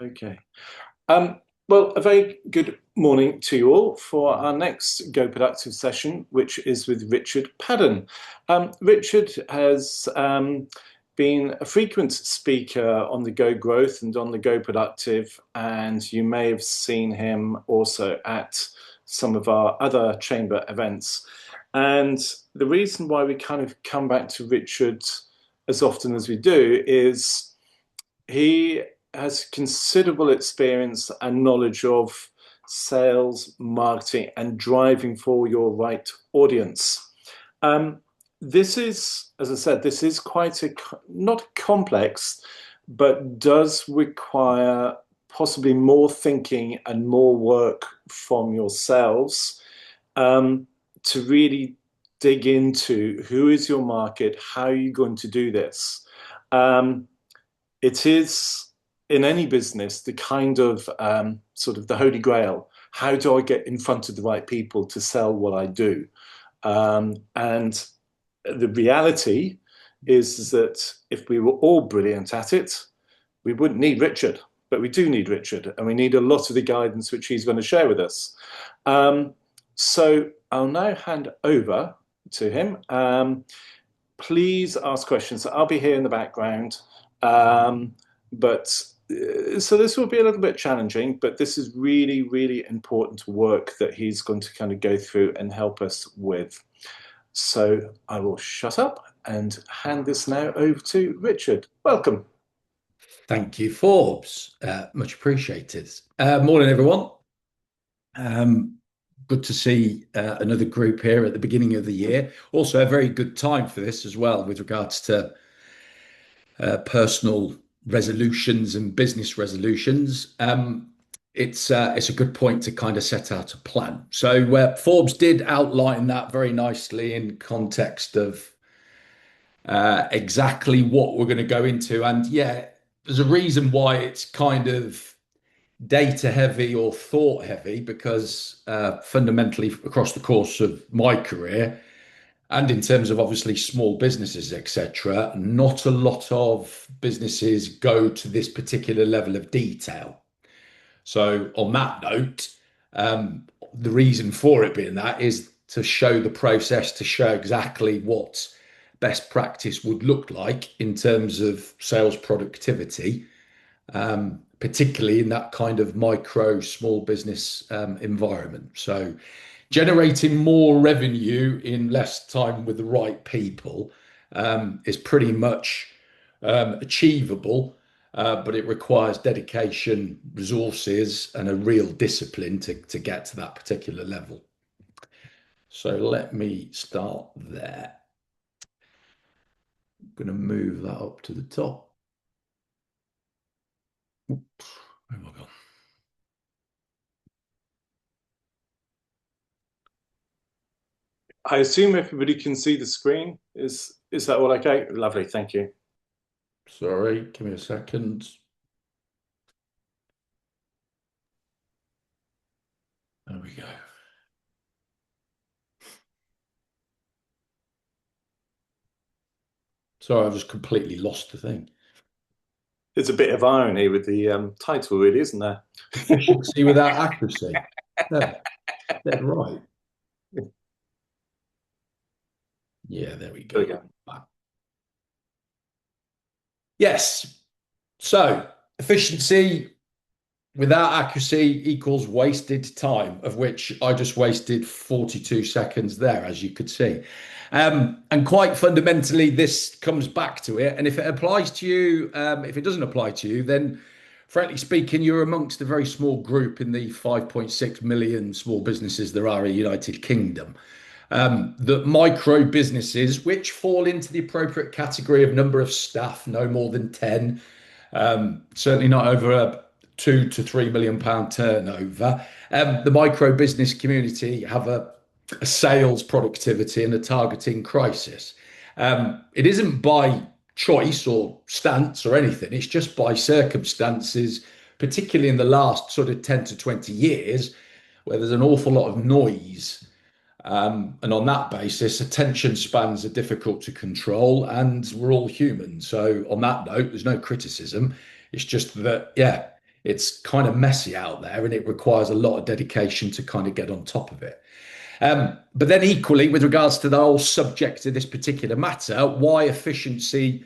Okay. Well, a very good morning to you all for our next Go Productive session, which is with Richard Padun. Richard has been a frequent speaker on the Go Growth and on the Go Productive, and you may have seen him also at some of our other chamber events. And the reason why we kind of come back to Richard as often as we do is he has considerable experience and knowledge of sales, marketing, and driving for your right audience. This is, as I said, this is quite not complex, but does require possibly more thinking and more work from yourselves to really dig into who is your market, how are you going to do this. It is, in any business, the kind of sort of the holy grail. How do I get in front of the right people to sell what I do? And the reality is that if we were all brilliant at it, we wouldn't need Richard, but we do need Richard, and we need a lot of the guidance which he's going to share with us. So I'll now hand over to him. Please ask questions. I'll be here in the background. But so this will be a little bit challenging, but this is really, really important work that he's going to kind of go through and help us with. So I will shut up and hand this now over to Richard. Welcome. Thank you, Forbes. Much appreciated. Morning, everyone. Good to see another group here at the beginning of the year. Also, a very good time for this as well with regards to personal resolutions and business resolutions. It's a good point to kind of set out a plan. So Forbes did outline that very nicely in context of exactly what we're going to go into. And yeah, there's a reason why it's kind of data heavy or thought heavy, because fundamentally across the course of my career, and in terms of obviously small businesses, etc., not a lot of businesses go to this particular level of detail. So on that note, the reason for it being that is to show the process, to show exactly what best practice would look like in terms of sales productivity, particularly in that kind of micro small business environment. So generating more revenue in less time with the right people is pretty much achievable, but it requires dedication, resources, and a real discipline to get to that particular level. So let me start there. I'm going to move that up to the top. Oops, where have I gone? I assume everybody can see the screen. Is that all okay? Lovely, thank you. Sorry, give me a second. There we go. Sorry, I've just completely lost the thing. There's a bit of irony with the title, really, isn't there? Efficiency without accuracy. Yeah, dead right. Yeah, there we go. There we go. Yes. So efficiency without accuracy equals wasted time, of which I just wasted 42 seconds there, as you could see. And quite fundamentally, this comes back to it. And if it applies to you, if it doesn't apply to you, then frankly speaking, you're amongst a very small group in the 5.6 million small businesses there are in the United Kingdom. The micro businesses, which fall into the appropriate category of number of staff, no more than 10, certainly not over a £2 to £3 million turnover. The micro business community have a sales productivity and a targeting crisis. It isn't by choice or stance or anything, it's just by circumstances, particularly in the last sort of 10 to 20 years, where there's an awful lot of noise. And on that basis, attention spans are difficult to control, and we're all human. So on that note, there's no criticism. It's just that, yeah, It's kind of messy out there and it requires a lot of dedication to kind of get on top of it. But then equally, with regards to the whole subject of this particular matter, why efficiency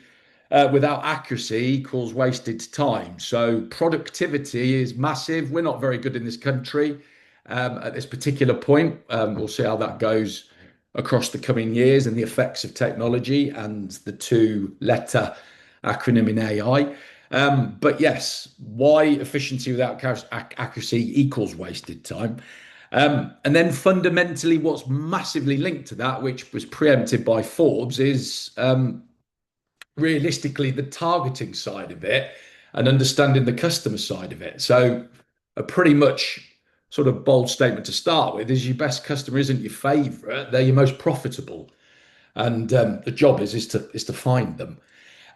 without accuracy equals wasted time. So productivity is massive. We're not very good in this country at this particular point. We'll see how that goes across the coming years and the effects of technology and the two-letter acronym in AI. But yes, why efficiency without accuracy equals wasted time. And then fundamentally, what's massively linked to that, which was preempted by Forbes, is realistically the targeting side of it and understanding the customer side of it. So, a pretty much sort of bold statement to start with is your best customer isn't your favorite, they're your most profitable. And the job is to find them.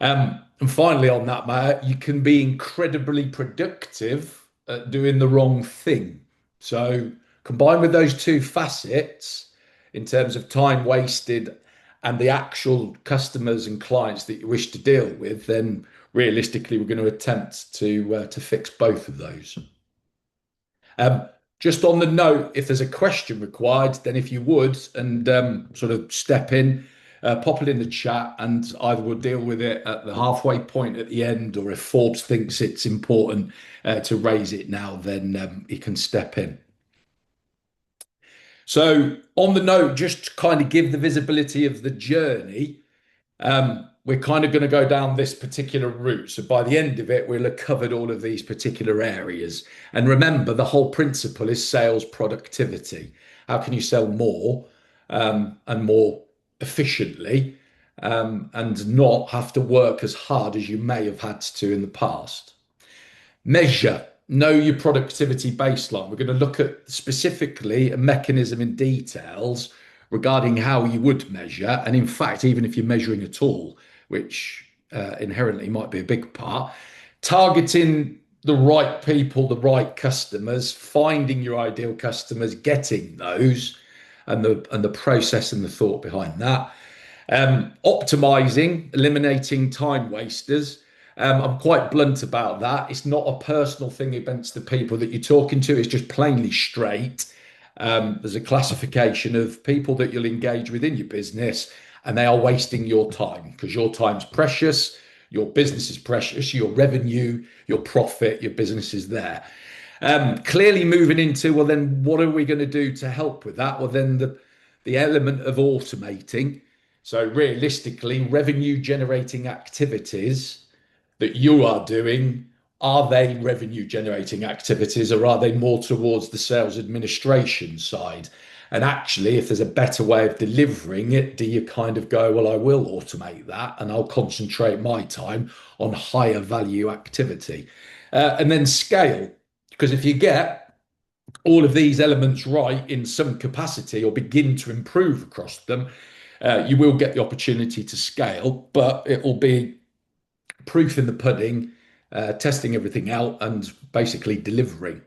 And finally, on that matter, you can be incredibly productive at doing the wrong thing. So, combined with those two facets, in terms of time wasted and the actual customers and clients that you wish to deal with, then realistically, we're going to attempt to fix both of those. Um, just on the note, if there's a question required, then if you would, and sort of step in, pop it in the chat, and either we'll deal with it at the halfway point at the end, or if Forbes thinks it's important to raise it now, then he can step in. So, on the note, just to kind of give the visibility of the journey, we're kind of going to go down this particular route. So by the end of it, we'll have covered all of these particular areas. And remember, the whole principle is sales productivity. How can you sell more and more efficiently and not have to work as hard as you may have had to in the past? Measure, know your productivity baseline. We're going to look at specifically a mechanism in details regarding how you would measure. And in fact, even if you're measuring at all, which inherently might be a big part, targeting the right people, the right customers, finding your ideal customers, getting those, and the process and the thought behind that. Optimizing, eliminating time wasters. I'm quite blunt about that. It's not a personal thing against the people that you're talking to. It's just plainly straight. There's a classification of people that you'll engage with in your business, and they are wasting your time because your time's precious, your business is precious, your revenue, your profit, your business is there. Clearly moving into, well, then what are we going to do to help with that? Well, then the element of automating. So realistically, revenue generating activities that you are doing, are they revenue generating activities or are they more towards the sales administration side? And actually, if there's a better way of delivering it, do you kind of go, well, I will automate that and I'll concentrate my time on higher value activity? And then scale, because if you get all of these elements right in some capacity or begin to improve across them, you will get the opportunity to scale, but it will be proof in the pudding, testing everything out, and basically delivering.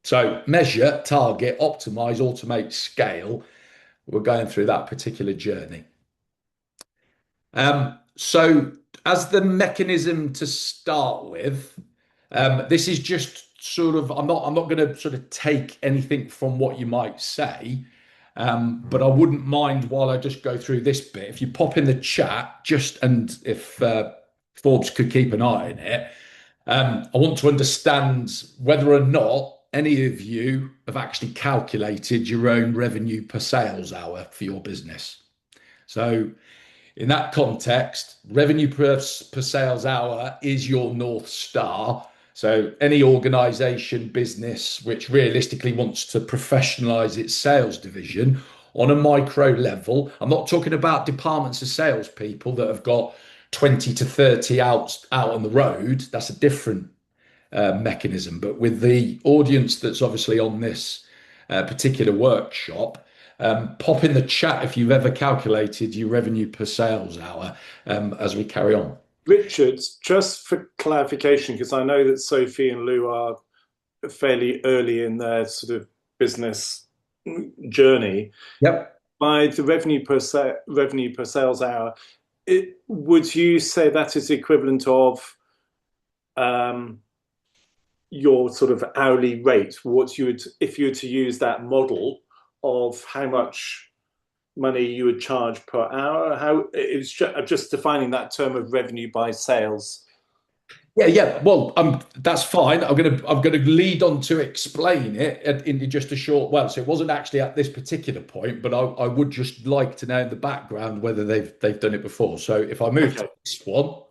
So measure, target, optimize, automate, scale. We're going through that particular journey. So as the mechanism to start with, this is just sort of, I'm not going to sort of take anything from what you might say, but I wouldn't mind while I just go through this bit. If you pop in the chat, and if Forbes could keep an eye on it, I want to understand whether or not any of you have actually calculated your own revenue per sales hour for your business. So in that context, revenue per sales hour is your North Star. So any organization, business, which realistically wants to professionalize its sales division on a micro level, I'm not talking about departments of salespeople that have got 20 to 30 out on the road. That's a different mechanism. But with the audience that's obviously on this particular workshop, pop in the chat if you've ever calculated your revenue per sales hour as we carry on. Richard, just for clarification, because I know that Sophie and Lou are fairly early in their sort of business journey. Yep. By the revenue per sales hour, would you say that is equivalent of your sort of hourly rate, what you would, if you were to use that model of how much money you would charge per hour, how it's just defining that term of revenue by sales. Yeah, yeah. Well, that's fine. I'm gonna lead on to explain it in just a short while. So it wasn't actually at this particular point, but I would just like to know in the background whether they've done it before. So if I move to Okay. this one,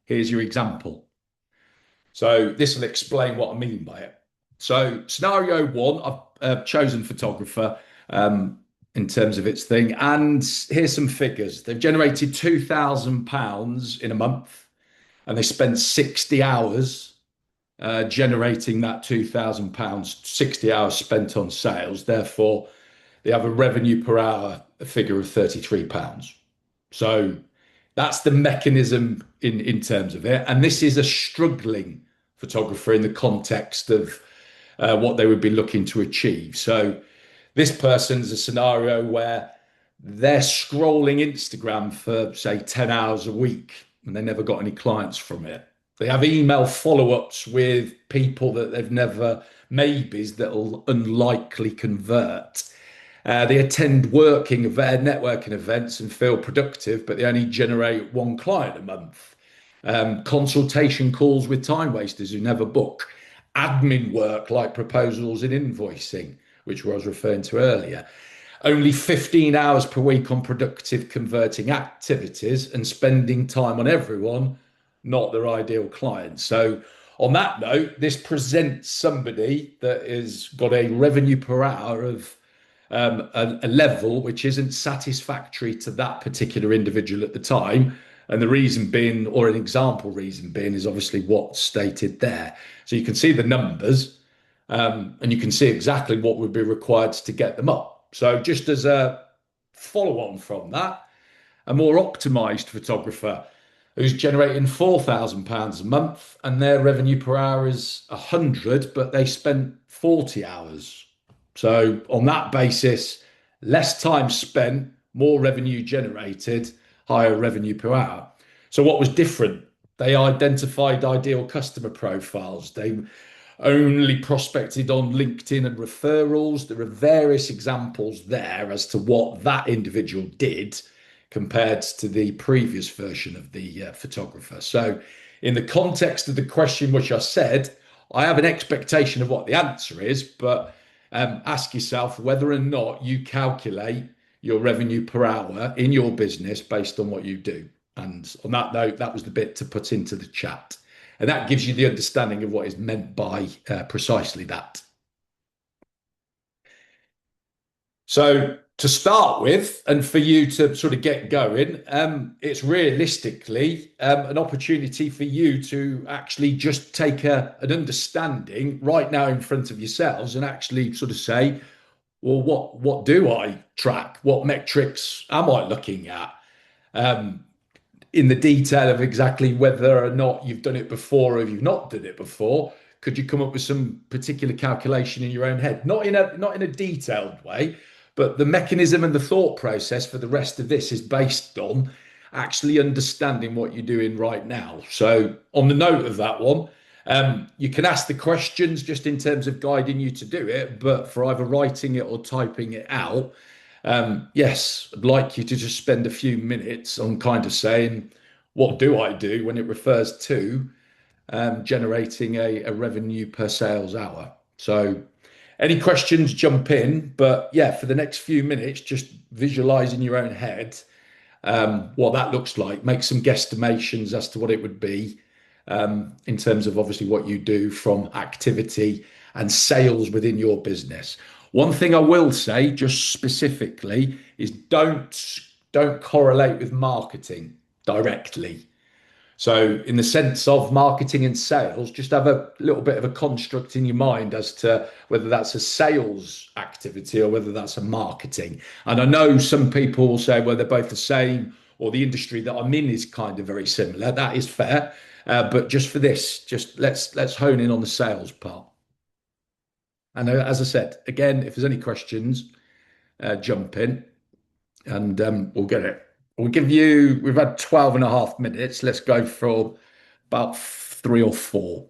here's your example. So this will explain what I mean by it. So scenario one, I've chosen photographer in terms of its thing, and here's some figures. They've generated £2,000 in a month, and they spent 60 hours generating that £2,000, 60 hours spent on sales. Therefore, they have a revenue per hour figure of £33. So that's the mechanism in terms of it. And this is a struggling photographer in the context of what they would be looking to achieve. So this person's a scenario where they're scrolling Instagram for, say, 10 hours a week and they never got any clients from it. They have email follow ups with people that they've never, maybes that'll unlikely convert. They attend networking events and feel productive, but they only generate one client a month. Consultation calls with time wasters who never book. Admin work like proposals and invoicing, which I was referring to earlier. Only 15 hours per week on productive converting activities and spending time on everyone, not their ideal clients. So, on that note, this presents somebody that has got a revenue per hour of a level which isn't satisfactory to that particular individual at the time. And the reason being, or an example reason being, is obviously what's stated there. So you can see the numbers and you can see exactly what would be required to get them up. So just as a follow on from that, a more optimized photographer who's generating £4,000 a month and their revenue per hour is 100, but they spent 40 hours. So on that basis, less time spent, more revenue generated, higher revenue per hour. So what was different? They identified ideal customer profiles. They only prospected on LinkedIn and referrals. There are various examples there as to what that individual did compared to the previous version of the photographer. So, in the context of the question which I said, I have an expectation of what the answer is, but ask yourself whether or not you calculate your revenue per hour in your business based on what you do. And on that note, that was the bit to put into the chat. And that gives you the understanding of what is meant by precisely that. So, to start with, and for you to sort of get going, it's realistically an opportunity for you to actually just take an understanding right now in front of yourselves and actually sort of say, well, what do I track? What metrics am I looking at? Um, in the detail of exactly whether or not you've done it before or if you've not done it before, could you come up with some particular calculation in your own head? Not in a detailed way, but the mechanism and the thought process for the rest of this is based on actually understanding what you're doing right now. So, on the note of that one, you can ask the questions just in terms of guiding you to do it, but for either writing it or typing it out, yes, I'd like you to just spend a few minutes on kind of saying, what do I do when it refers to generating a revenue per sales hour? So, any questions, jump in. But yeah, for the next few minutes, just visualize in your own head what that looks like. Make some guesstimations as to what it would be in terms of obviously what you do from activity and sales within your business. One thing I will say, just specifically, is don't correlate with marketing directly. So, in the sense of marketing and sales, just have a little bit of a construct in your mind as to whether that's a sales activity or whether that's a marketing. And I know some people will say, well, they're both the same, or the industry that I'm in is kind of very similar. That is fair. But just for this, just let's hone in on the sales part. And as I said, again, if there's any questions, jump in and we'll get it. We've had 12 and a half minutes. Let's go for about 3 or 4.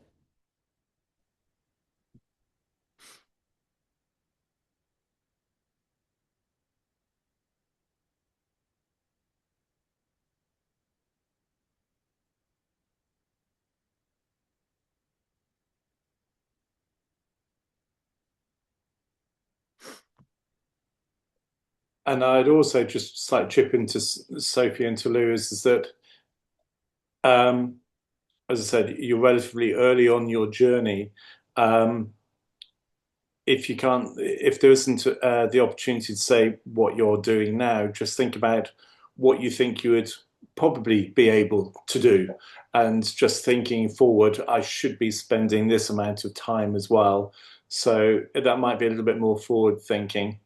And I'd also just slight chip into Sophie and to Lewis is that, um, as I said, you're relatively early on your journey. Um, if you can't, if there isn't the opportunity to say what you're doing now, just think about what you think you would probably be able to do. And just thinking forward, I should be spending this amount of time as well. So that might be a little bit more forward thinking.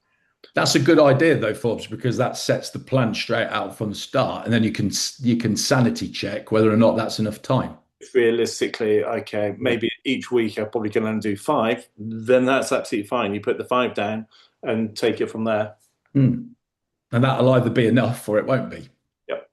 That's a good idea though, Forbes, because that sets the plan straight out from the start, and then you can sanity check whether or not that's enough time. Realistically, okay, Yeah. maybe each week I probably can only do five, then that's absolutely fine. You put the five down and take it from there. Hmm. And that'll either be enough or it won't be. Yep.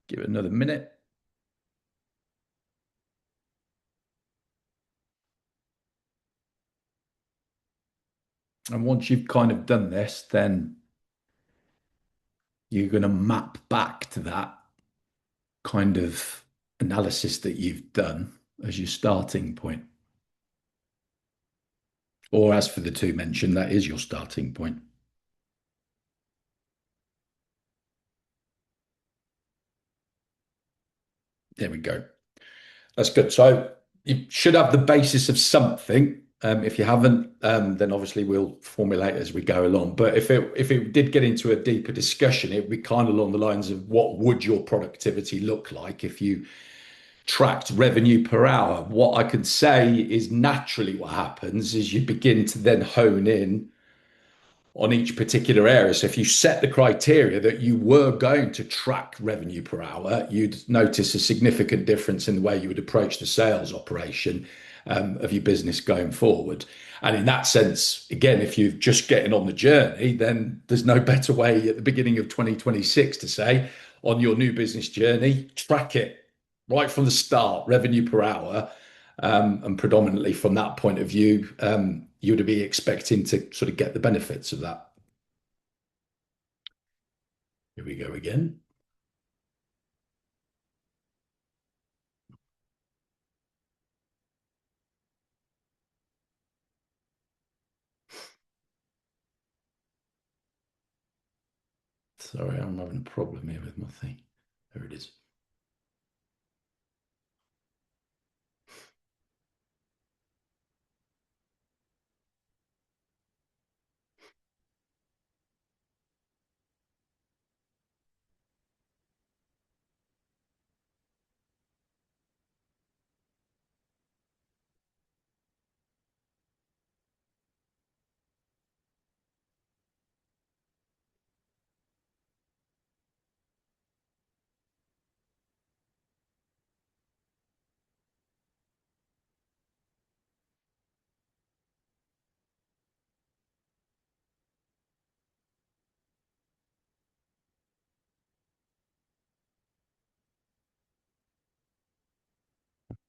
Give it another minute. And once you've kind of done this, then you're going to map back to that kind of analysis that you've done as your starting point. Or as for the two mentioned, that is your starting point. There we go. That's good. So you should have the basis of something. If you haven't, then obviously we'll formulate as we go along. But if it did get into a deeper discussion, it would be kind of along the lines of what would your productivity look like if you tracked revenue per hour? What I can say is naturally what happens is you begin to then hone in on each particular area. So if you set the criteria that you were going to track revenue per hour, you'd notice a significant difference in the way you would approach the sales operation of your business going forward. And in that sense, again, if you're just getting on the journey, then there's no better way at the beginning of 2026 to say on your new business journey, track it right from the start, revenue per hour. And predominantly from that point of view, you would be expecting to sort of get the benefits of that. Here we go again. Sorry, I'm having a problem here with my thing. There it is.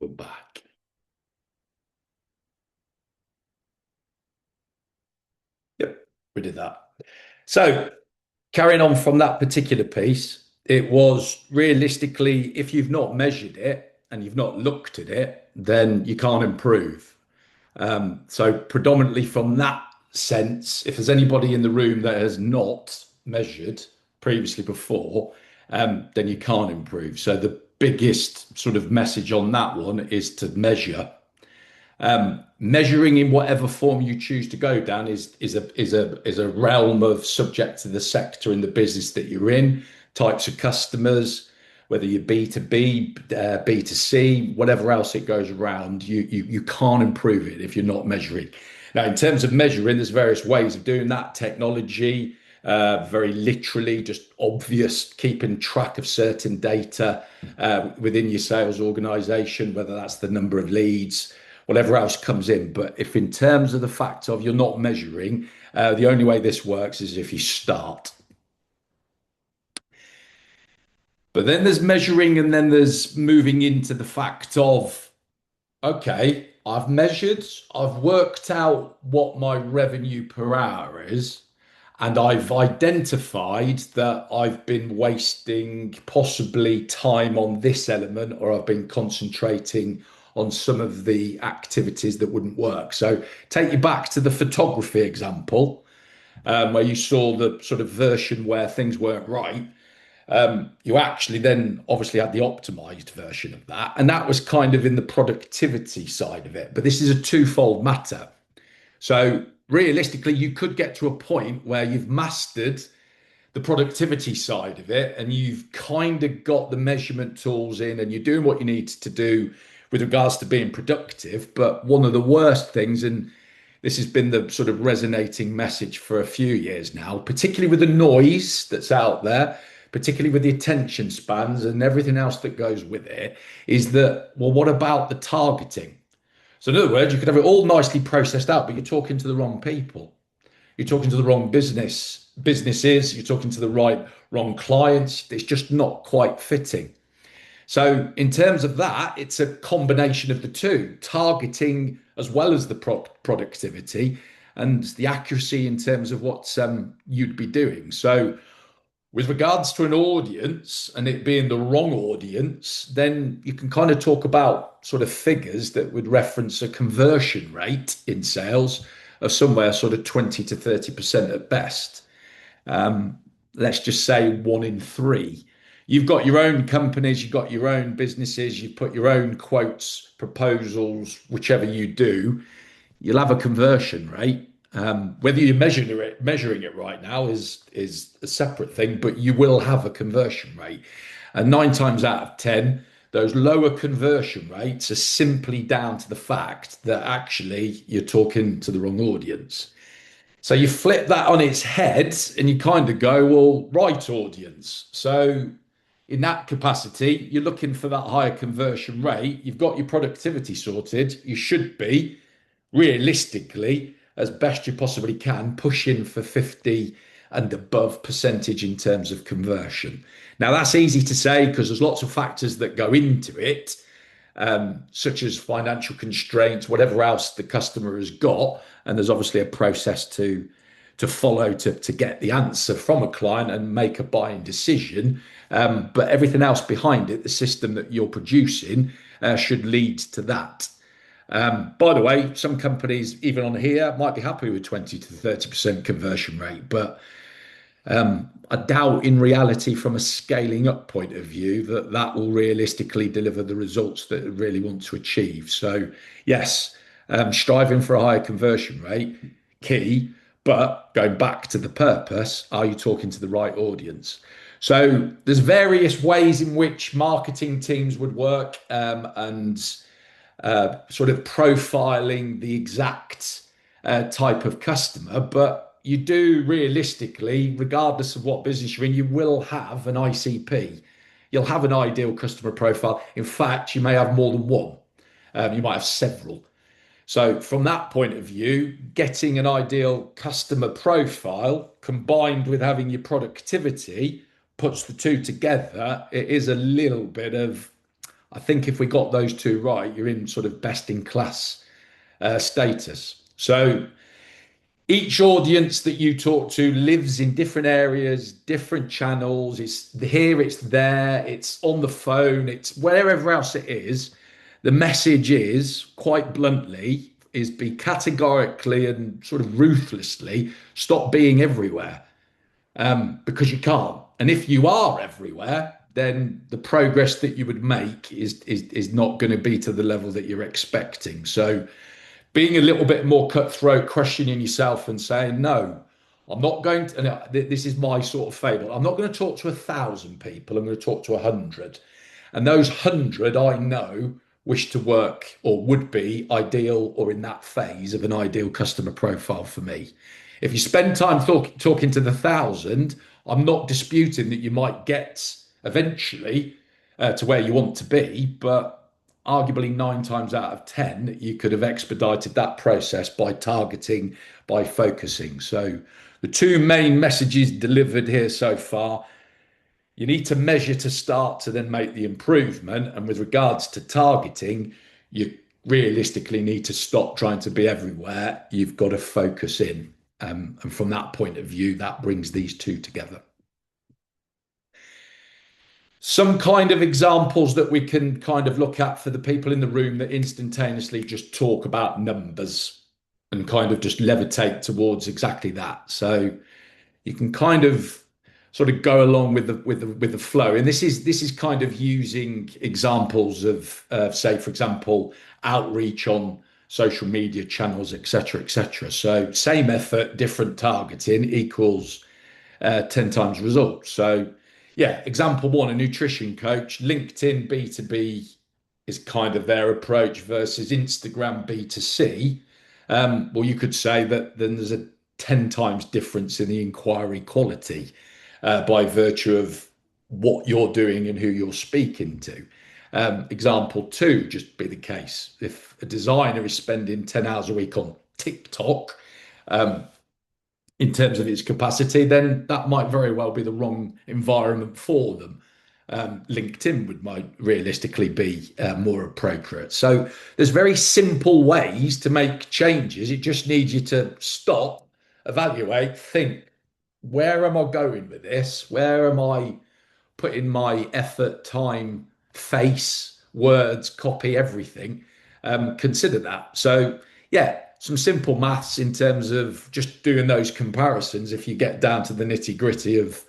Go back. Yep, we did that. So carrying on from that particular piece, it was realistically, if you've not measured it and you've not looked at it, then you can't improve. So predominantly from that sense, if there's anybody in the room that has not measured previously before, then you can't improve. So the biggest sort of message on that one is to measure. Measuring in whatever form you choose to go down is a realm of subject to the sector in the business that you're in, types of customers, whether you're B2B, B2C, whatever else it goes around, you can't improve it if you're not measuring. Now, in terms of measuring, there's various ways of doing that. Technology, very literally, just obvious, keeping track of certain data within your sales organization, whether that's the number of leads, whatever else comes in. But if in terms of the fact of you're not measuring, the only way this works is if you start. But then there's measuring, and then there's moving into the fact of, okay, I've measured, I've worked out what my revenue per hour is, and I've identified that I've been wasting possibly time on this element, or I've been concentrating on some of the activities that wouldn't work. So take you back to the photography example, where you saw the sort of version where things weren't right. You actually then obviously had the optimized version of that, and that was kind of in the productivity side of it. But this is a twofold matter. So realistically, you could get to a point where you've mastered the productivity side of it and you've kind of got the measurement tools in and you're doing what you need to do with regards to being productive. But one of the worst things, and this has been the sort of resonating message for a few years now, particularly with the noise that's out there, particularly with the attention spans and everything else that goes with it, is that, well, what about the targeting? So in other words, you could have it all nicely processed out, but you're talking to the wrong people. You're talking to the wrong businesses, you're talking to the wrong clients. It's just not quite fitting. So in terms of that, it's a combination of the two, targeting as well as the productivity and the accuracy in terms of what you'd be doing. So with regards to an audience and it being the wrong audience, then you can kind of talk about sort of figures that would reference a conversion rate in sales of somewhere sort of 20 to 30% at best. Let's just say one in three. You've got your own companies, you've got your own businesses, you've put your own quotes, proposals, whichever you do, you'll have a conversion rate. Whether you're measuring it right now is a separate thing, but you will have a conversion rate. And 9 times out of 10, those lower conversion rates are simply down to the fact that actually you're talking to the wrong audience. So you flip that on its head and you kind of go, well, right audience. So in that capacity, you're looking for that higher conversion rate. You've got your productivity sorted. You should be realistically, as best you possibly can, pushing for 50 and above percentage in terms of conversion. Now, that's easy to say because there's lots of factors that go into it, such as financial constraints, whatever else the customer has got. And there's obviously a process to follow to get the answer from a client and make a buying decision. But everything else behind it, the system that you're producing, should lead to that. By the way, some companies, even on here, might be happy with 20 to 30% conversion rate, but I doubt in reality, from a scaling up point of view, that will realistically deliver the results that they really want to achieve. So, yes, striving for a higher conversion rate, key, but going back to the purpose, are you talking to the right audience? So, there's various ways in which marketing teams would work, and sort of profiling the exact type of customer, but you do realistically, regardless of what business you're in, you will have an ICP. You'll have an ideal customer profile. In fact, you may have more than one. You might have several. So from that point of view, getting an ideal customer profile combined with having your productivity puts the two together. It is a little bit of, I think if we got those two right, you're in sort of best in class status. So each audience that you talk to lives in different areas, different channels. It's here, it's there, it's on the phone, it's wherever else it is. The message is, quite bluntly, is be categorically and sort of ruthlessly stop being everywhere, because you can't. And if you are everywhere, then the progress that you would make is not going to be to the level that you're expecting. So being a little bit more cutthroat, questioning yourself and saying, no, I'm not going to, and this is my sort of fable, I'm not going to talk to 1,000 people, I'm going to talk to 100. And those 100 I know wish to work or would be ideal or in that phase of an ideal customer profile for me. If you spend time talking to the thousand, I'm not disputing that you might get eventually to where you want to be, but arguably 9 times out of 10, you could have expedited that process by targeting, by focusing. So, the two main messages delivered here so far: you need to measure to start to then make the improvement. And with regards to targeting, you realistically need to stop trying to be everywhere. You've got to focus in. And from that point of view, that brings these two together. Some kind of examples that we can kind of look at for the people in the room that instantaneously just talk about numbers and kind of just levitate towards exactly that. So you can kind of sort of go along with the flow. And this is kind of using examples of say, for example, outreach on social media channels, etc., etc. So same effort, different targeting equals 10 times results. So yeah, example one, a nutrition coach, LinkedIn B2B is kind of their approach versus Instagram B2C. Well, you could say that then there's a 10 times difference in the inquiry quality by virtue of what you're doing and who you're speaking to. Example two, just be the case. If a designer is spending 10 hours a week on TikTok, in terms of its capacity, then that might very well be the wrong environment for them. LinkedIn might realistically be more appropriate. So there's very simple ways to make changes. It just needs you to stop, evaluate, think, where am I going with this? Where am I putting my effort, time, face, words, copy, everything? Consider that. So yeah, some simple maths in terms of just doing those comparisons. If you get down to the nitty gritty of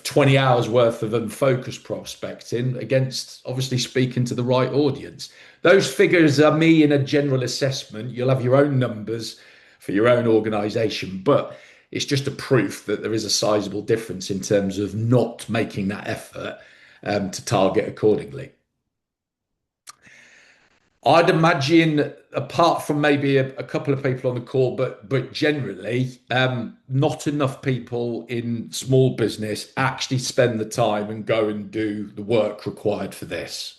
20 hours worth of unfocused prospecting against obviously speaking to the right audience. Those figures are me in a general assessment. You'll have your own numbers for your own organization, but it's just a proof that there is a sizable difference in terms of not making that effort to target accordingly. I'd imagine, apart from maybe a couple of people on the call, but generally, not enough people in small business actually spend the time and go and do the work required for this.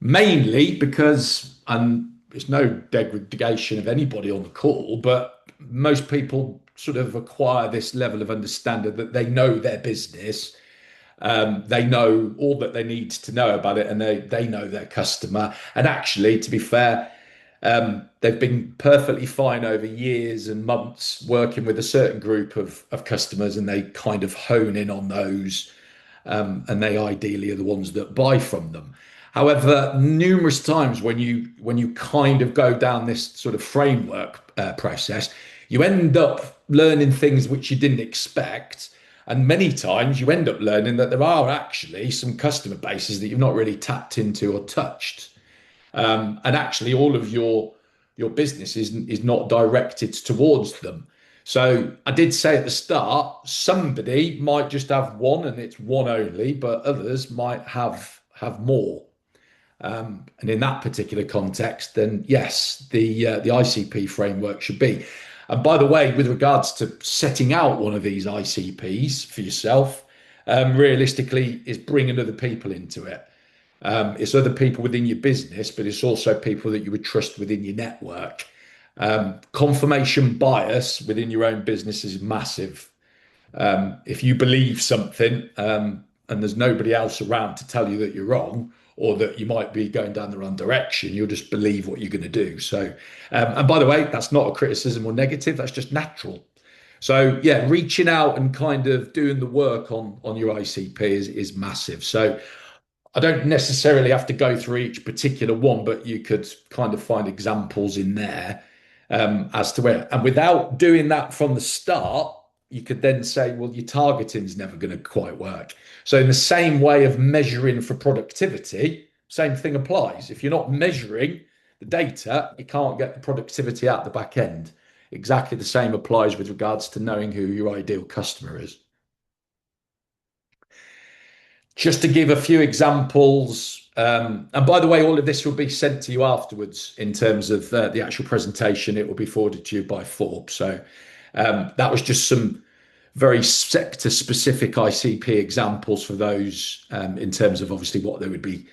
Mainly because, and it's no degradation of anybody on the call, but most people sort of acquire this level of understanding that they know their business, they know all that they need to know about it, and they know their customer. And actually, to be fair, they've been perfectly fine over years and months working with a certain group of customers, and they kind of hone in on those, and they ideally are the ones that buy from them. However, numerous times when you kind of go down this sort of framework process, you end up learning things which you didn't expect. And many times you end up learning that there are actually some customer bases that you've not really tapped into or touched. And actually all of your business is not directed towards them. So I did say at the start, somebody might just have one and it's one only, but others might have more. And in that particular context, then yes, the ICP framework should be. And by the way, with regards to setting out one of these ICPs for yourself, realistically, is bringing other people into it. It's other people within your business, but it's also people that you would trust within your network. Confirmation bias within your own business is massive. If you believe something and there's nobody else around to tell you that you're wrong or that you might be going down the wrong direction, you'll just believe what you're going to do. So, and by the way, that's not a criticism or negative, that's just natural. So yeah, reaching out and kind of doing the work on your ICP is massive. So I don't necessarily have to go through each particular one, but you could kind of find examples in there as to where. And without doing that from the start, you could then say, well, your targeting is never going to quite work. So in the same way of measuring for productivity, same thing applies. If you're not measuring the data, you can't get the productivity out the back end. Exactly the same applies with regards to knowing who your ideal customer is. Just to give a few examples, and by the way, all of this will be sent to you afterwards in terms of the actual presentation. It will be forwarded to you by Forbes. So that was just some very sector specific ICP examples for those in terms of obviously what they would be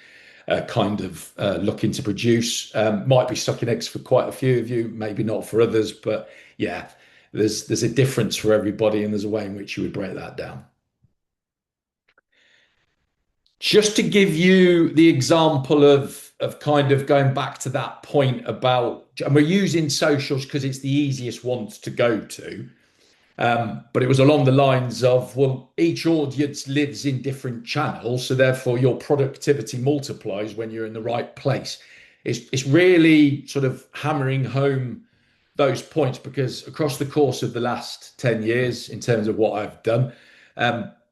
looking to produce. Might be sucking eggs for quite a few of you, maybe not for others, but yeah, there's a difference for everybody, and there's a way in which you would break that down. Just to give you the example of kind of going back to that point about, and we're using socials because it's the easiest ones to go to. But it was along the lines of, well, each audience lives in different channels, so therefore your productivity multiplies when you're in the right place. It's really sort of hammering home those points because across the course of the last 10 years, in terms of what I've done,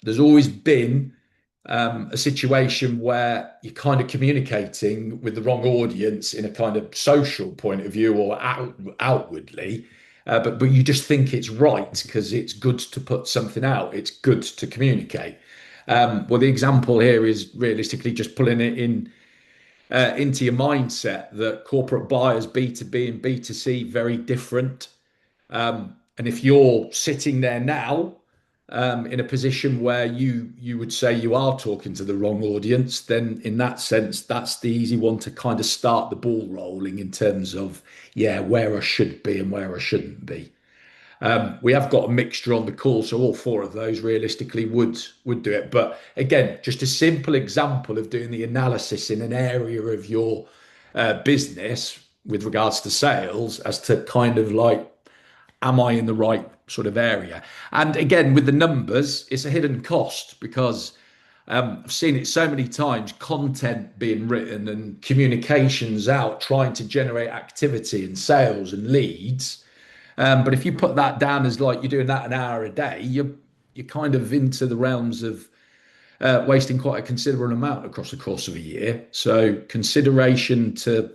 there's always been a situation where you're kind of communicating with the wrong audience in a kind of social point of view or outwardly, but you just think it's right because it's good to put something out. It's good to communicate. Well, the example here is realistically just pulling it in into your mindset that corporate buyers B2B and B2C very different. And if you're sitting there now in a position where you would say you are talking to the wrong audience, then in that sense, that's the easy one to kind of start the ball rolling in terms of, yeah, where I should be and where I shouldn't be. We have got a mixture on the call, so all four of those realistically would do it. But again, just a simple example of doing the analysis in an area of your business with regards to sales as to kind of like, am I in the right sort of area? And again, with the numbers, it's a hidden cost because I've seen it so many times, content being written and communications out, trying to generate activity and sales and leads. But if you put that down as like you're doing that an hour a day, you're kind of into the realms of wasting quite a considerable amount across the course of a year. So consideration to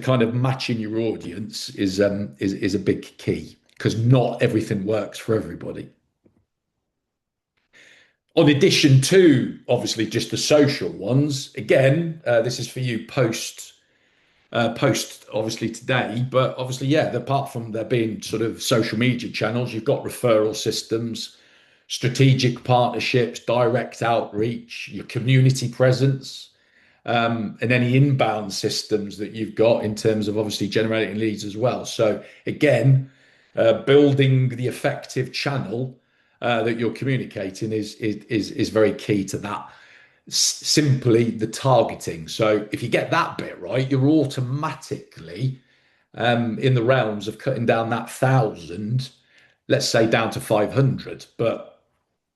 kind of matching your audience is a big key because not everything works for everybody. On addition to obviously just the social ones, again, this is for you post obviously today, but obviously, yeah, apart from there being sort of social media channels, you've got referral systems, strategic partnerships, direct outreach, your community presence, and any inbound systems that you've got in terms of obviously generating leads as well. So again, building the effective channel that you're communicating is very key to that. Simply the targeting. So if you get that bit right, you're automatically in the realms of cutting down that 1,000, let's say down to 500, but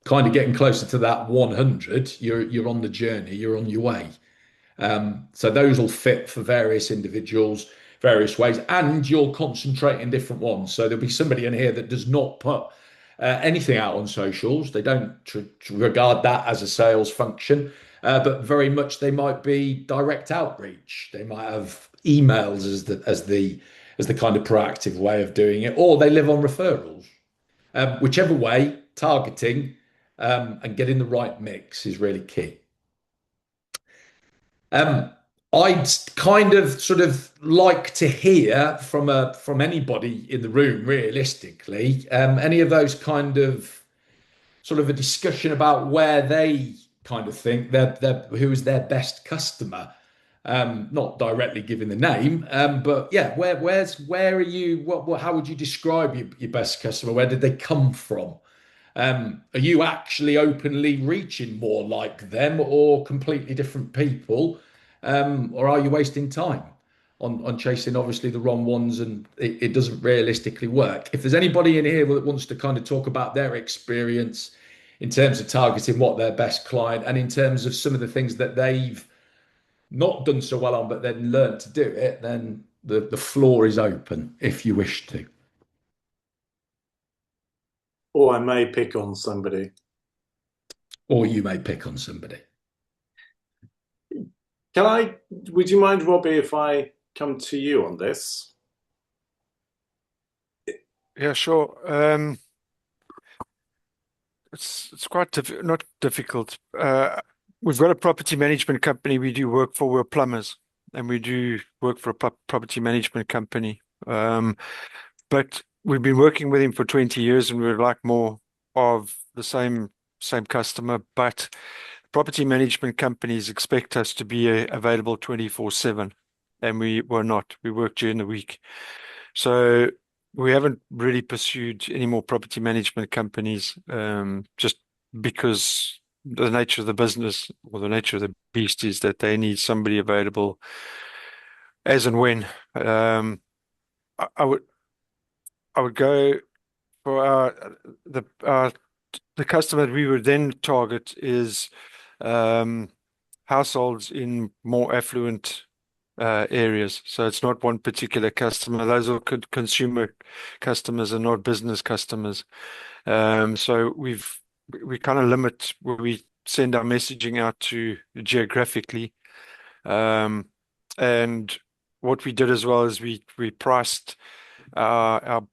kind of getting closer to that 100. You're on the journey. You're on your way. So those will fit for various individuals, various ways, and you'll concentrate in different ones. So there'll be somebody in here that does not put anything out on socials. They don't regard that as a sales function, but very much they might be direct outreach. They might have emails as the kind of proactive way of doing it, or they live on referrals. Whichever way, targeting and getting the right mix is really key. Um, I'd kind of sort of like to hear from anybody in the room, realistically, any of those kind of sort of a discussion about where they kind of think that who is their best customer. Not directly giving the name, but yeah, where are you? How would you describe your best customer? Where did they come from? Are you actually openly reaching more like them or completely different people? Or are you wasting time on chasing obviously the wrong ones and it doesn't realistically work? If there's anybody in here that wants to kind of talk about their experience in terms of targeting what their best client and in terms of some of the things that they've not done so well on, but then learned to do it, then the floor is open if you wish to. Or I may pick on somebody. Or you may pick on somebody. Would you mind, Robbie, if I come to you on this? Yeah, sure. It's quite not difficult. We've got a property management company we do work for. We're plumbers, and we do work for a property management company. But we've been working with him for 20 years, and we'd like more of the same customer. But property management companies expect us to be available 24/7, and we were not. We work during the week. So we haven't really pursued any more property management companies, just because the nature of the business or the nature of the beast is that they need somebody available as and when. Um, I would go for the customer that we would then target is um, households in more affluent areas. So it's not one particular customer. Those are consumer customers and not business customers. So we kind of limit where we send our messaging out to geographically. Um, and what we did as well is we priced our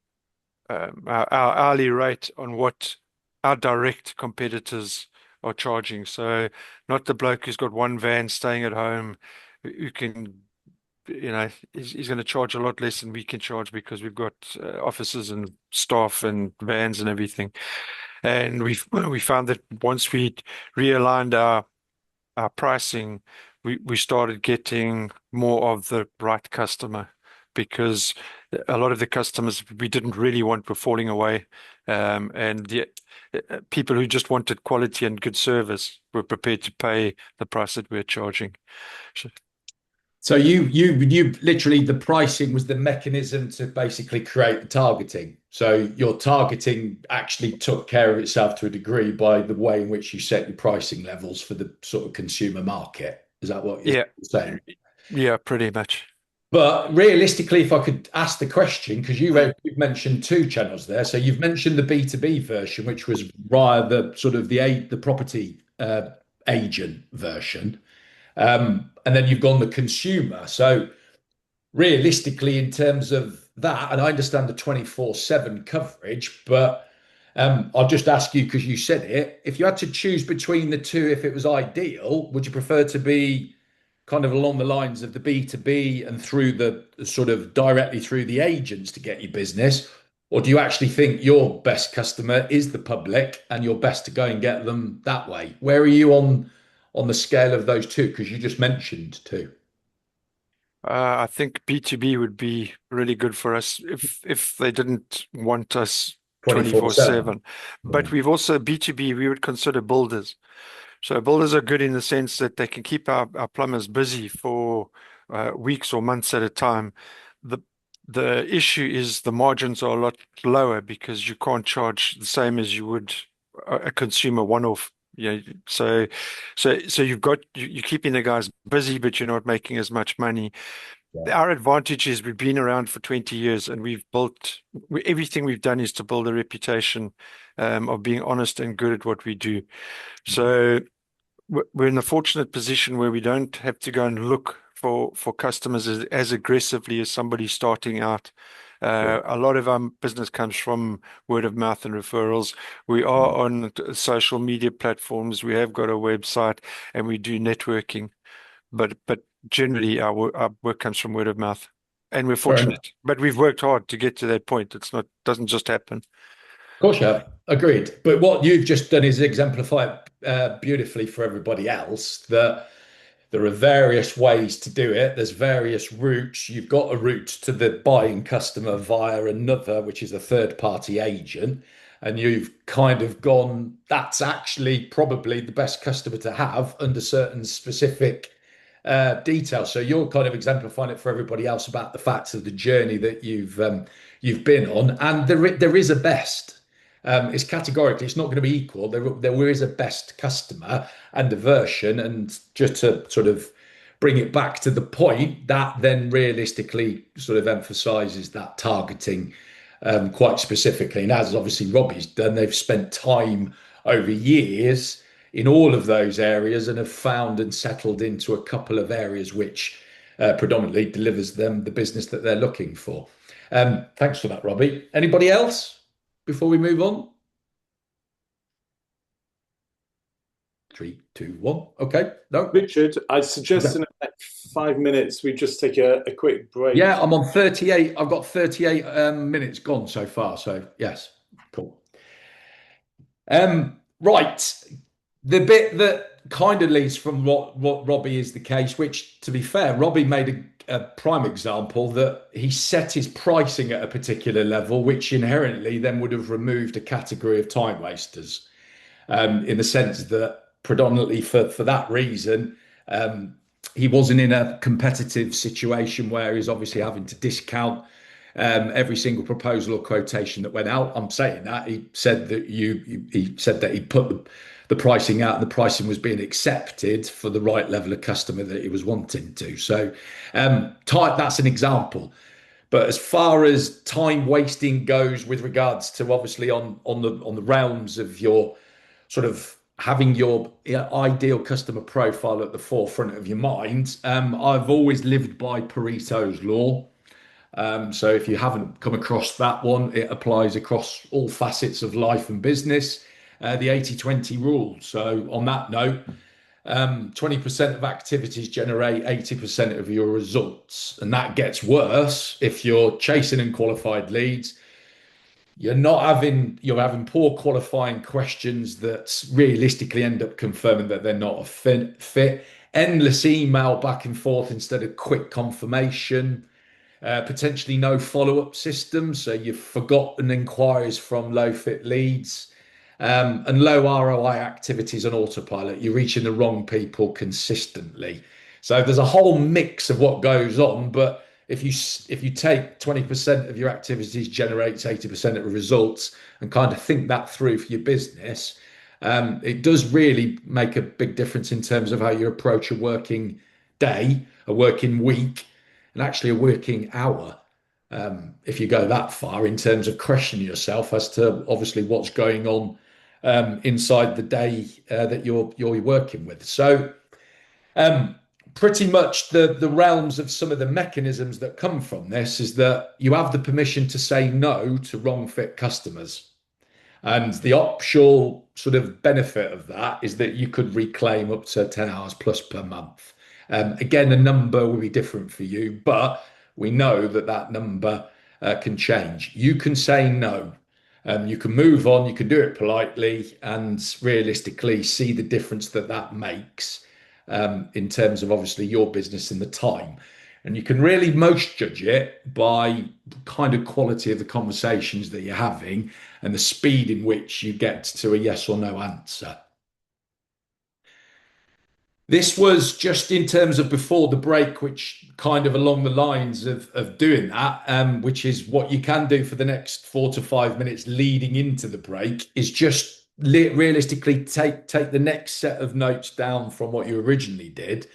our hourly rate on what our direct competitors are charging. So not the bloke who's got one van staying at home who can, he's going to charge a lot less than we can charge because we've got offices and staff and vans and everything. And we found that once we realigned our pricing, we started getting more of the right customer because a lot of the customers we didn't really want were falling away. And the people who just wanted quality and good service were prepared to pay the price that we're charging. So, So you literally the pricing was the mechanism to basically create the targeting. So your targeting actually took care of itself to a degree by the way in which you set your pricing levels for the sort of consumer market. Is that what you're yeah, saying? yeah, pretty much. But realistically, if I could ask the question, because you've mentioned two channels there. So you've mentioned the B2B version, which was via the sort of the property agent version. And then you've gone the consumer. So realistically, in terms of that, and I understand the 24/7 coverage, but I'll just ask you because you said it, if you had to choose between the two, if it was ideal, would you prefer to be kind of along the lines of the B2B and through the sort of directly through the agents to get your business? Or do you actually think your best customer is the public and you're best to go and get them that way? Where are you on the scale of those two? Because you just mentioned two. I think B2B would be really good for us if they didn't want us 24/7. 24/7. But we've also B2B, we would consider builders. So builders are good in the sense that they can keep our plumbers busy for weeks or months at a time. The the issue is the margins are a lot lower because you can't charge the same as you would a consumer one-off. So you're keeping the guys busy, but you're not making as much money. Yeah. Our advantage is we've been around for 20 years and everything we've done is to build a reputation of being honest and good at what we do. So we're in the fortunate position where we don't have to go and look for customers as aggressively as somebody starting out. Yeah. A lot of our business comes from word of mouth and referrals. We are on social media platforms. We have got a website and we do networking. But generally our work comes from word of mouth. And we're Fair enough. fortunate. But we've worked hard to get to that point. Doesn't just happen. Of course you have. Agreed. But what you've just done is exemplify it beautifully for everybody else that there are various ways to do it. There's various routes. You've got a route to the buying customer via another, which is a third party agent. And you've kind of gone, that's actually probably the best customer to have under certain specific details. So you're kind of exemplifying it for everybody else about the facts of the journey that you've been on. And there is a best. It's categorically, it's not going to be equal. There is a best customer and a version. And just to sort of bring it back to the point, that then realistically sort of emphasizes that targeting quite specifically. And as obviously Robbie's done, they've spent time over years in all of those areas and have found and settled into a couple of areas which predominantly delivers them the business that they're looking for. Thanks for that, Robbie. Anybody else before we move on? 3, 2, 1. Okay. No. Richard, I suggest in about 5 minutes we just take a quick break. Yeah, I'm on 38. I've got 38 minutes gone so far. So yes, cool. Right. The bit that kind of leads from what Robbie is the case, which to be fair, Robbie made a prime example that he set his pricing at a particular level, which inherently then would have removed a category of time wasters, in the sense that predominantly for that reason, he wasn't in a competitive situation where he's obviously having to discount every single proposal or quotation that went out. I'm saying that he said that he said that he put the pricing out, and the pricing was being accepted for the right level of customer that he was wanting to. So that's an example. But as far as time wasting goes, with regards to obviously on the realms of your sort of having your ideal customer profile at the forefront of your mind, I've always lived by Pareto's law. So if you haven't come across that one, it applies across all facets of life and business. The 80/20 rule. So on that note, 20% of activities generate 80% of your results. And that gets worse if you're chasing unqualified leads. You're having poor qualifying questions that realistically end up confirming that they're not a fit. Endless email back and forth instead of quick confirmation. Potentially no follow-up system, so you've forgotten inquiries from low fit leads, and low ROI activities on autopilot. You're reaching the wrong people consistently. So there's a whole mix of what goes on, but if you take 20% of your activities generates 80% of the results and kind of think that through for your business, it does really make a big difference in terms of how you approach a working day, a working week, and actually a working hour, if you go that far in terms of questioning yourself as to obviously what's going on inside the day that you're working with. So pretty much the realms of some of the mechanisms that come from this is that you have the permission to say no to wrong fit customers. And the optional sort of benefit of that is that you could reclaim up to 10 hours plus per month. Again, the number will be different for you, but we know that number can change. You can say no. You can move on, you can do it politely, and realistically see the difference that makes in terms of obviously your business and the time. And you can really most judge it by the kind of quality of the conversations that you're having and the speed in which you get to a yes or no answer. This was just in terms of before the break, which kind of along the lines of doing that, which is what you can do for the next 4 to 5 minutes leading into the break, is just realistically take the next set of notes down from what you originally did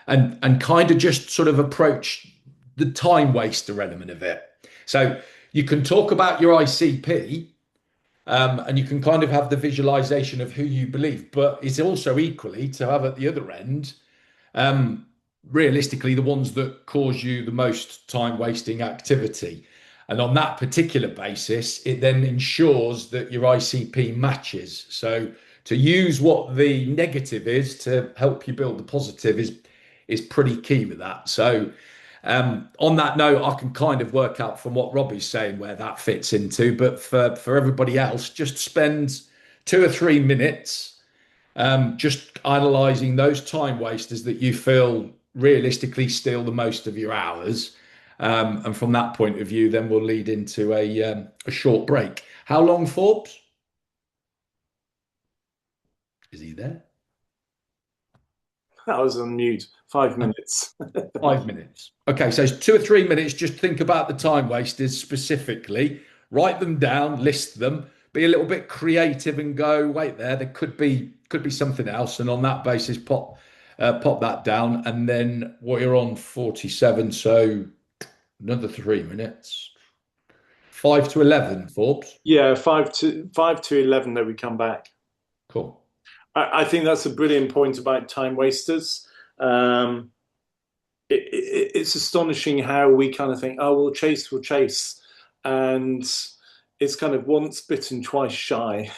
and kind of just sort of approach the time waster element of it. So you can talk about your ICP, and you can kind of have the visualization of who you believe, but it's also equally to have at the other end, realistically, the ones that cause you the most time wasting activity. And on that particular basis, it then ensures that your ICP matches. So to use what the negative is to help you build the positive is pretty key with that. So on that note, I can kind of work out from what Robbie's saying where that fits into. But for everybody else, just spend 2 or 3 minutes just analysing those time wasters that you feel realistically steal the most of your hours. And from that point of view, then we'll lead into a short break. How long, Forbes? Is he there? I was on mute. 5 minutes. 5 minutes. Okay, so it's 2 or 3 minutes. Just think about the time wasters specifically. Write them down, list them. Be a little bit creative and go, wait there could be something else. And on that basis, pop that down. And then what you're on 47, so another 3 minutes. 5 to 11, Forbes. Yeah, 5 to 11 that we come back. Cool. I think that's a brilliant point about time wasters. It's astonishing how we kind of think, oh, we'll chase. And it's kind of once bitten, twice shy.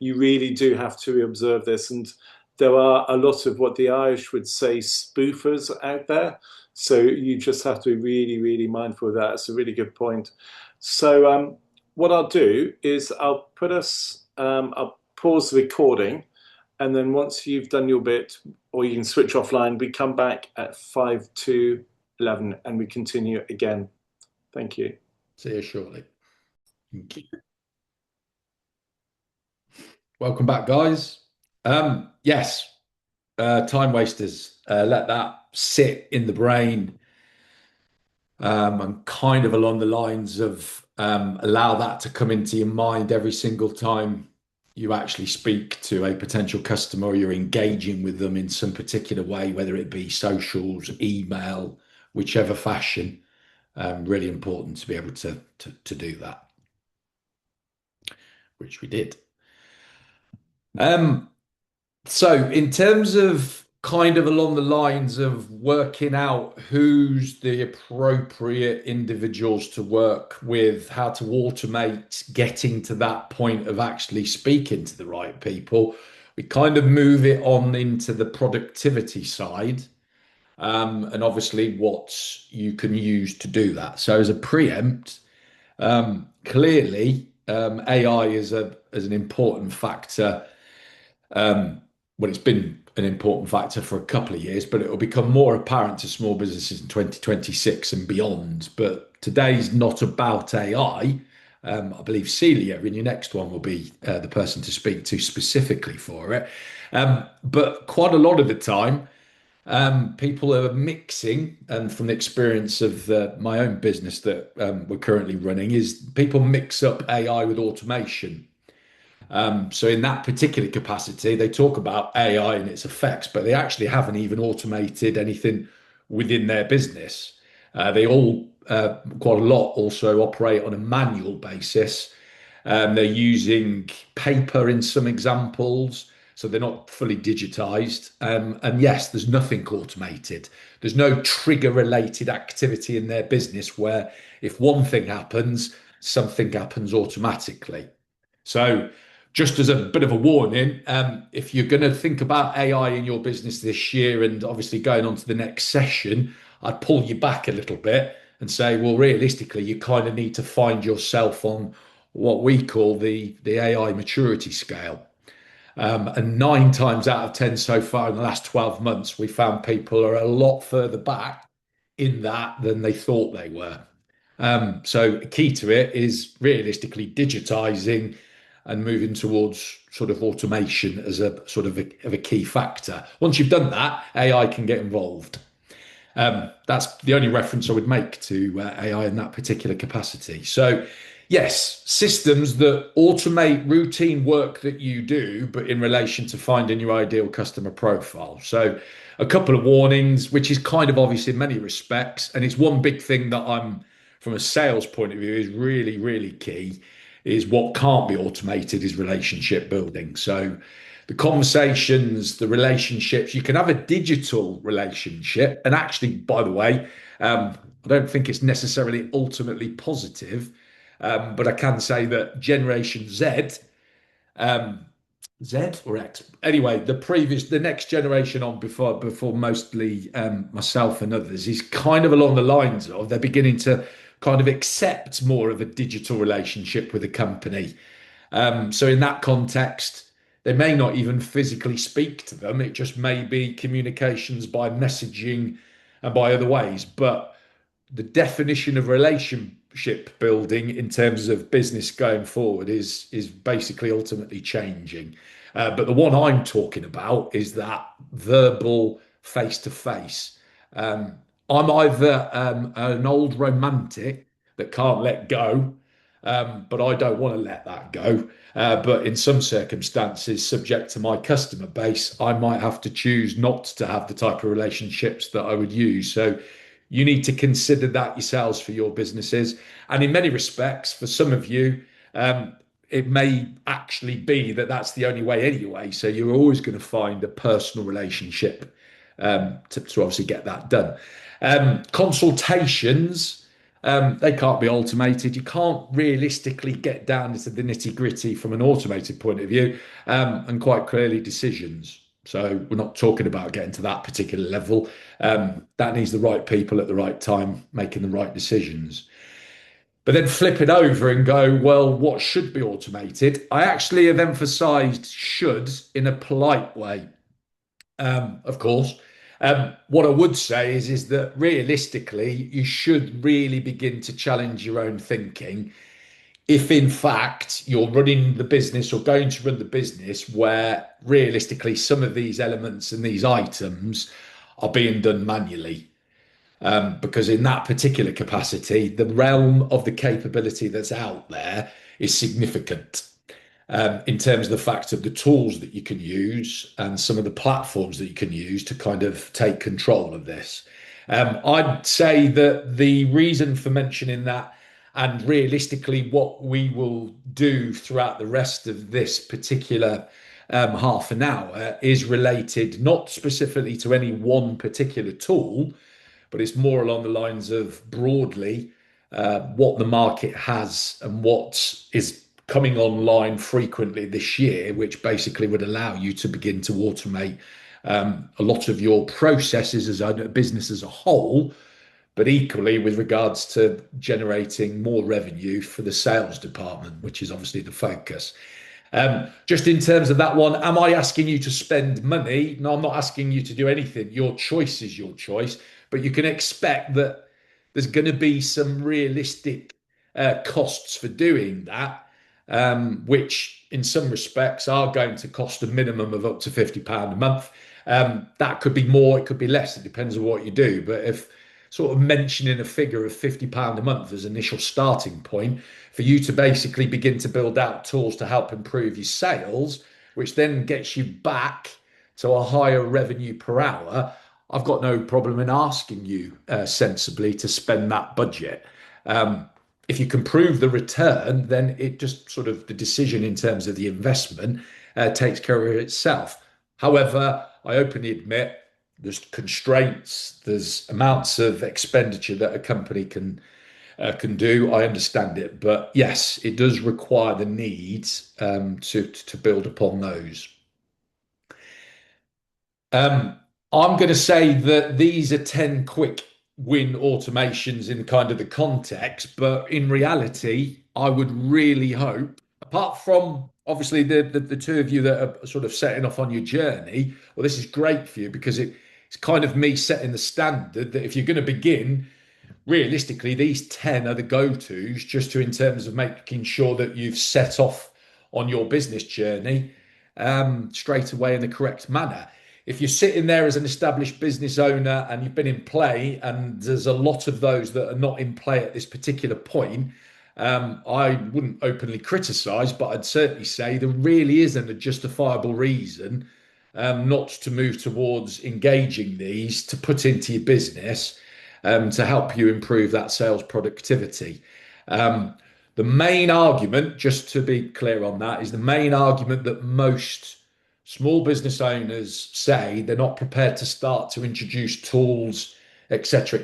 You really do have to observe this. And there are a lot of what the Irish would say spoofers out there. So you just have to be really, really mindful of that. It's a really good point. So what I'll do is I'll pause the recording, and then once you've done your bit, or you can switch offline, we come back at 5 to 11 and we continue again. Thank you. See you shortly. Thank you. Welcome back, guys. Yes, time wasters. Let that sit in the brain, and kind of along the lines of allow that to come into your mind every single time you actually speak to a potential customer or you're engaging with them in some particular way, whether it be socials, email, whichever fashion. Really important to be able to do that, which we did. So in terms of kind of along the lines of working out who's the appropriate individuals to work with, how to automate getting to that point of actually speaking to the right people, we kind of move it on into the productivity side, and obviously what you can use to do that. So as a preempt, clearly AI is an important factor. Well, it's been an important factor for a couple of years, but it will become more apparent to small businesses in 2026 and beyond. But today's not about AI. I believe Celia in your next one will be the person to speak to specifically for it. But quite a lot of the time, people are mixing, and from the experience of my own business that we're currently running, is people mix up AI with automation. So in that particular capacity, they talk about AI and its effects, but they actually haven't even automated anything within their business. They all, quite a lot, also operate on a manual basis. They're using paper in some examples, so they're not fully digitized. And yes, there's nothing automated. There's no trigger related activity in their business where if one thing happens, something happens automatically. So just as a bit of a warning, if you're going to think about AI in your business this year and obviously going on to the next session, I'd pull you back a little bit and say, well, realistically, you kind of need to find yourself on what we call the AI maturity scale. And 9 times out of 10 so far in the last 12 months, we found people are a lot further back in that than they thought they were. So key to it is realistically digitizing and moving towards sort of automation as a sort of a key factor. Once you've done that, AI can get involved. That's the only reference I would make to AI in that particular capacity. So, yes, systems that automate routine work that you do, but in relation to finding your ideal customer profile. So, a couple of warnings, which is kind of obvious in many respects. And it's one big thing that from a sales point of view, is really, really key, is what can't be automated is relationship building. So, the conversations, the relationships, you can have a digital relationship. And actually, by the way, I don't think it's necessarily ultimately positive, but I can say that Generation Z, Z or X, anyway, the next generation on before mostly myself and others is kind of along the lines of they're beginning to kind of accept more of a digital relationship with a company. So in that context, they may not even physically speak to them. It just may be communications by messaging and by other ways. But the definition of relationship building in terms of business going forward is basically ultimately changing. But the one I'm talking about is that verbal face to face. I'm either an old romantic that can't let go, but I don't want to let that go. But in some circumstances, subject to my customer base, I might have to choose not to have the type of relationships that I would use. So you need to consider that yourselves for your businesses. And in many respects, for some of you, it may actually be that that's the only way anyway. So you're always going to find a personal relationship to obviously get that done. Consultations. They can't be automated. You can't realistically get down into the nitty gritty from an automated point of view, and quite clearly decisions. So we're not talking about getting to that particular level. That needs the right people at the right time, making the right decisions. But then flip it over and go, well, what should be automated? I actually have emphasized should in a polite way, of course. What I would say is that realistically, you should really begin to challenge your own thinking if in fact you're running the business or going to run the business where realistically some of these elements and these items are being done manually. Because in that particular capacity, the realm of the capability that's out there is significant in terms of the fact of the tools that you can use and some of the platforms that you can use to kind of take control of this. I'd say that the reason for mentioning that, and realistically, what we will do throughout the rest of this particular half an hour is related not specifically to any one particular tool, but it's more along the lines of broadly what the market has and what is coming online frequently this year, which basically would allow you to begin to automate a lot of your processes as a business as a whole, but equally with regards to generating more revenue for the sales department, which is obviously the focus. Just in terms of that one, am I asking you to spend money? No, I'm not asking you to do anything. Your choice is your choice, but you can expect that there's going to be some realistic costs for doing that, which in some respects are going to cost a minimum of up to £50 a month. That could be more, it could be less. It depends on what you do. But if sort of mentioning a figure of £50 a month as initial starting point for you to basically begin to build out tools to help improve your sales, which then gets you back to a higher revenue per hour, I've got no problem in asking you sensibly to spend that budget. If you can prove the return, then it just sort of the decision in terms of the investment takes care of itself. However, I openly admit there's constraints, there's amounts of expenditure that a company can do. I understand it, but yes, it does require the needs to build upon those. I'm going to say that these are 10 quick win automations in kind of the context, but in reality, I would really hope, apart from obviously the two of you that are sort of setting off on your journey, well, this is great for you because it's kind of me setting the standard that if you're going to begin, realistically, these 10 are the go-tos just to in terms of making sure that you've set off on your business journey straight away in the correct manner. If you're sitting there as an established business owner and you've been in play, and there's a lot of those that are not in play at this particular point, I wouldn't openly criticize, but I'd certainly say there really isn't a justifiable reason not to move towards engaging these to put into your business to help you improve that sales productivity. The main argument, just to be clear on that, is the main argument that most small business owners say they're not prepared to start to introduce tools, etc.,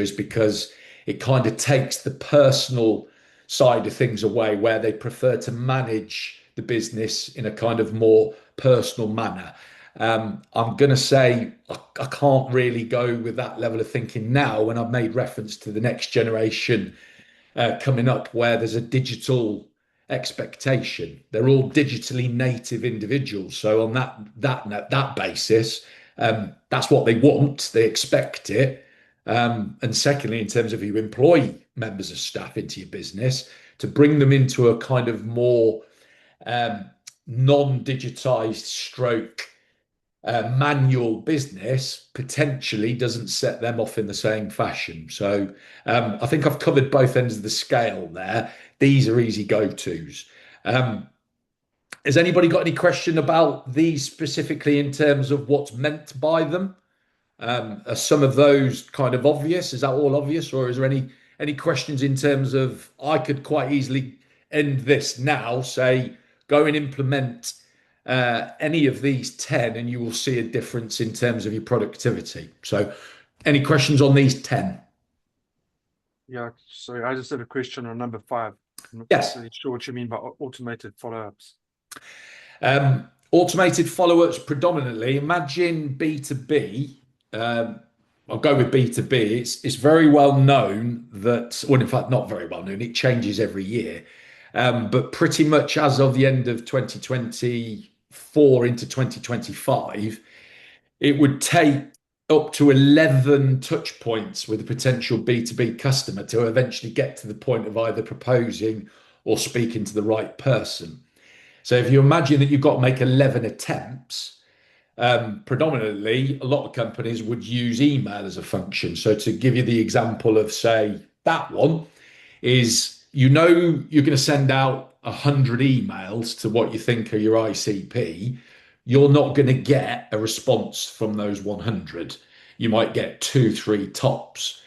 is because it kind of takes the personal side of things away, where they prefer to manage the business in a kind of more personal manner. I'm going to say I can't really go with that level of thinking now when I've made reference to the next generation coming up, where there's a digital expectation. They're all digitally native individuals. So on that basis, that's what they want. They expect it. And secondly, in terms of you employ members of staff into your business, to bring them into a kind of more non-digitized stroke manual business potentially doesn't set them off in the same fashion. So I think I've covered both ends of the scale there. These are easy go-tos. Has anybody got any question about these specifically in terms of what's meant by them? Are some of those kind of obvious? Is that all obvious, or is there any questions in terms of I could quite easily end this now, say go and implement any of these 10 and you will see a difference in terms of your productivity. So any questions on these 10? Yeah, sorry, I just had a question on number 5. I'm not Yes. really sure what you mean by automated follow-ups. Automated follow-ups predominantly. Imagine B2B. Um, I'll go with B2B. It's very well known that, well, in fact, not very well known. It changes every year. But pretty much as of the end of 2024 into 2025, it would take up to 11 touch points with a potential B2B customer to eventually get to the point of either proposing or speaking to the right person. So if you imagine that you've got to make 11 attempts, predominantly a lot of companies would use email as a function. So to give you the example of, say, that one is, you're going to send out 100 emails to what you think are your ICP. You're not going to get a response from those 100. You might get two, three tops.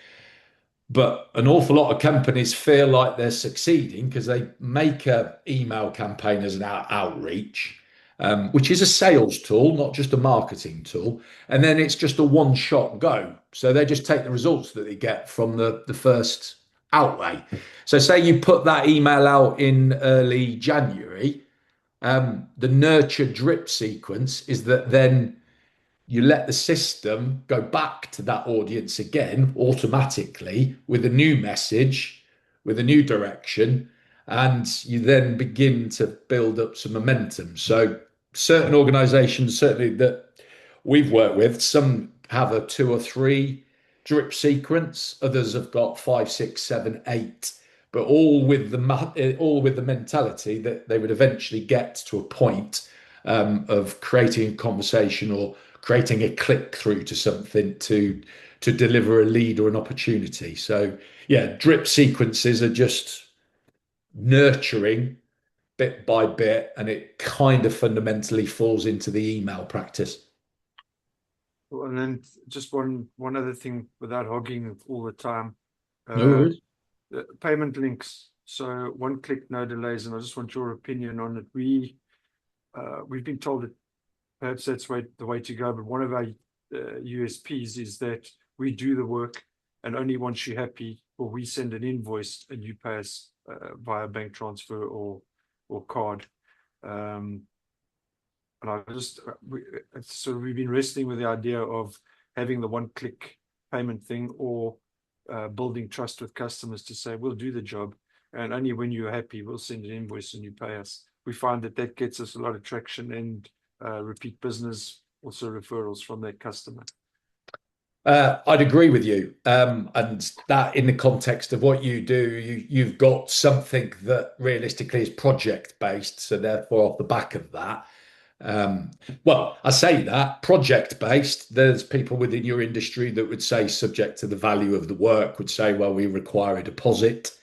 But an awful lot of companies feel like they're succeeding because they make a email campaign as an outreach, which is a sales tool, not just a marketing tool. And then it's just a one-shot go. So they just take the results that they get from the first outlay. So say you put that email out in early January, the nurture drip sequence is that then you let the system go back to that audience again automatically with a new message, with a new direction, and you then begin to build up some momentum. So, certain organizations, certainly that we've worked with, some have a two or three drip sequence, others have got five, six, seven, eight. But all with the mentality that they would eventually get to a point of creating a conversation or creating a click through to something to deliver a lead or an opportunity. So yeah, drip sequences are just nurturing bit by bit, and it kind of fundamentally falls into the email practice. Well, and then just one other thing without hogging all the time. No Uh, worries. Payment links. So one click, no delays, and I just want your opinion on it. We've been told that perhaps that's the way to go, but one of our USPs is that we do the work, and only once you're happy, or we send an invoice and you pay us via bank transfer or card. And I just we've been wrestling with the idea of having the one-click payment thing, or building trust with customers to say we'll do the job, and only when you're happy we'll send an invoice and you pay us. We find that gets us a lot of traction and repeat business, also referrals from that customer. I'd agree with you. And that in the context of what you do, you've got something that realistically is project based. So therefore, off the back of that, well, I say that project based, there's people within your industry that would say, subject to the value of the work, would say, well, we require a deposit.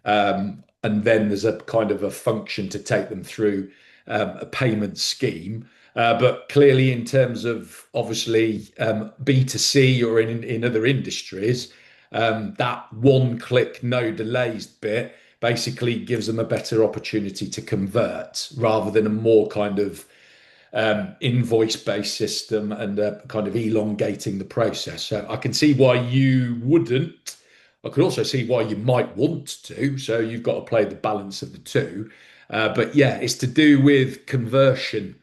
And then there's a kind of a function to take them through a payment scheme. But clearly, in terms of obviously B2C or in other industries, that one click, no delays bit basically gives them a better opportunity to convert rather than a more kind of invoice based system and kind of elongating the process. So I can see why you wouldn't. I could also see why you might want to. So you've got to play the balance of the two. But yeah, it's to do with conversion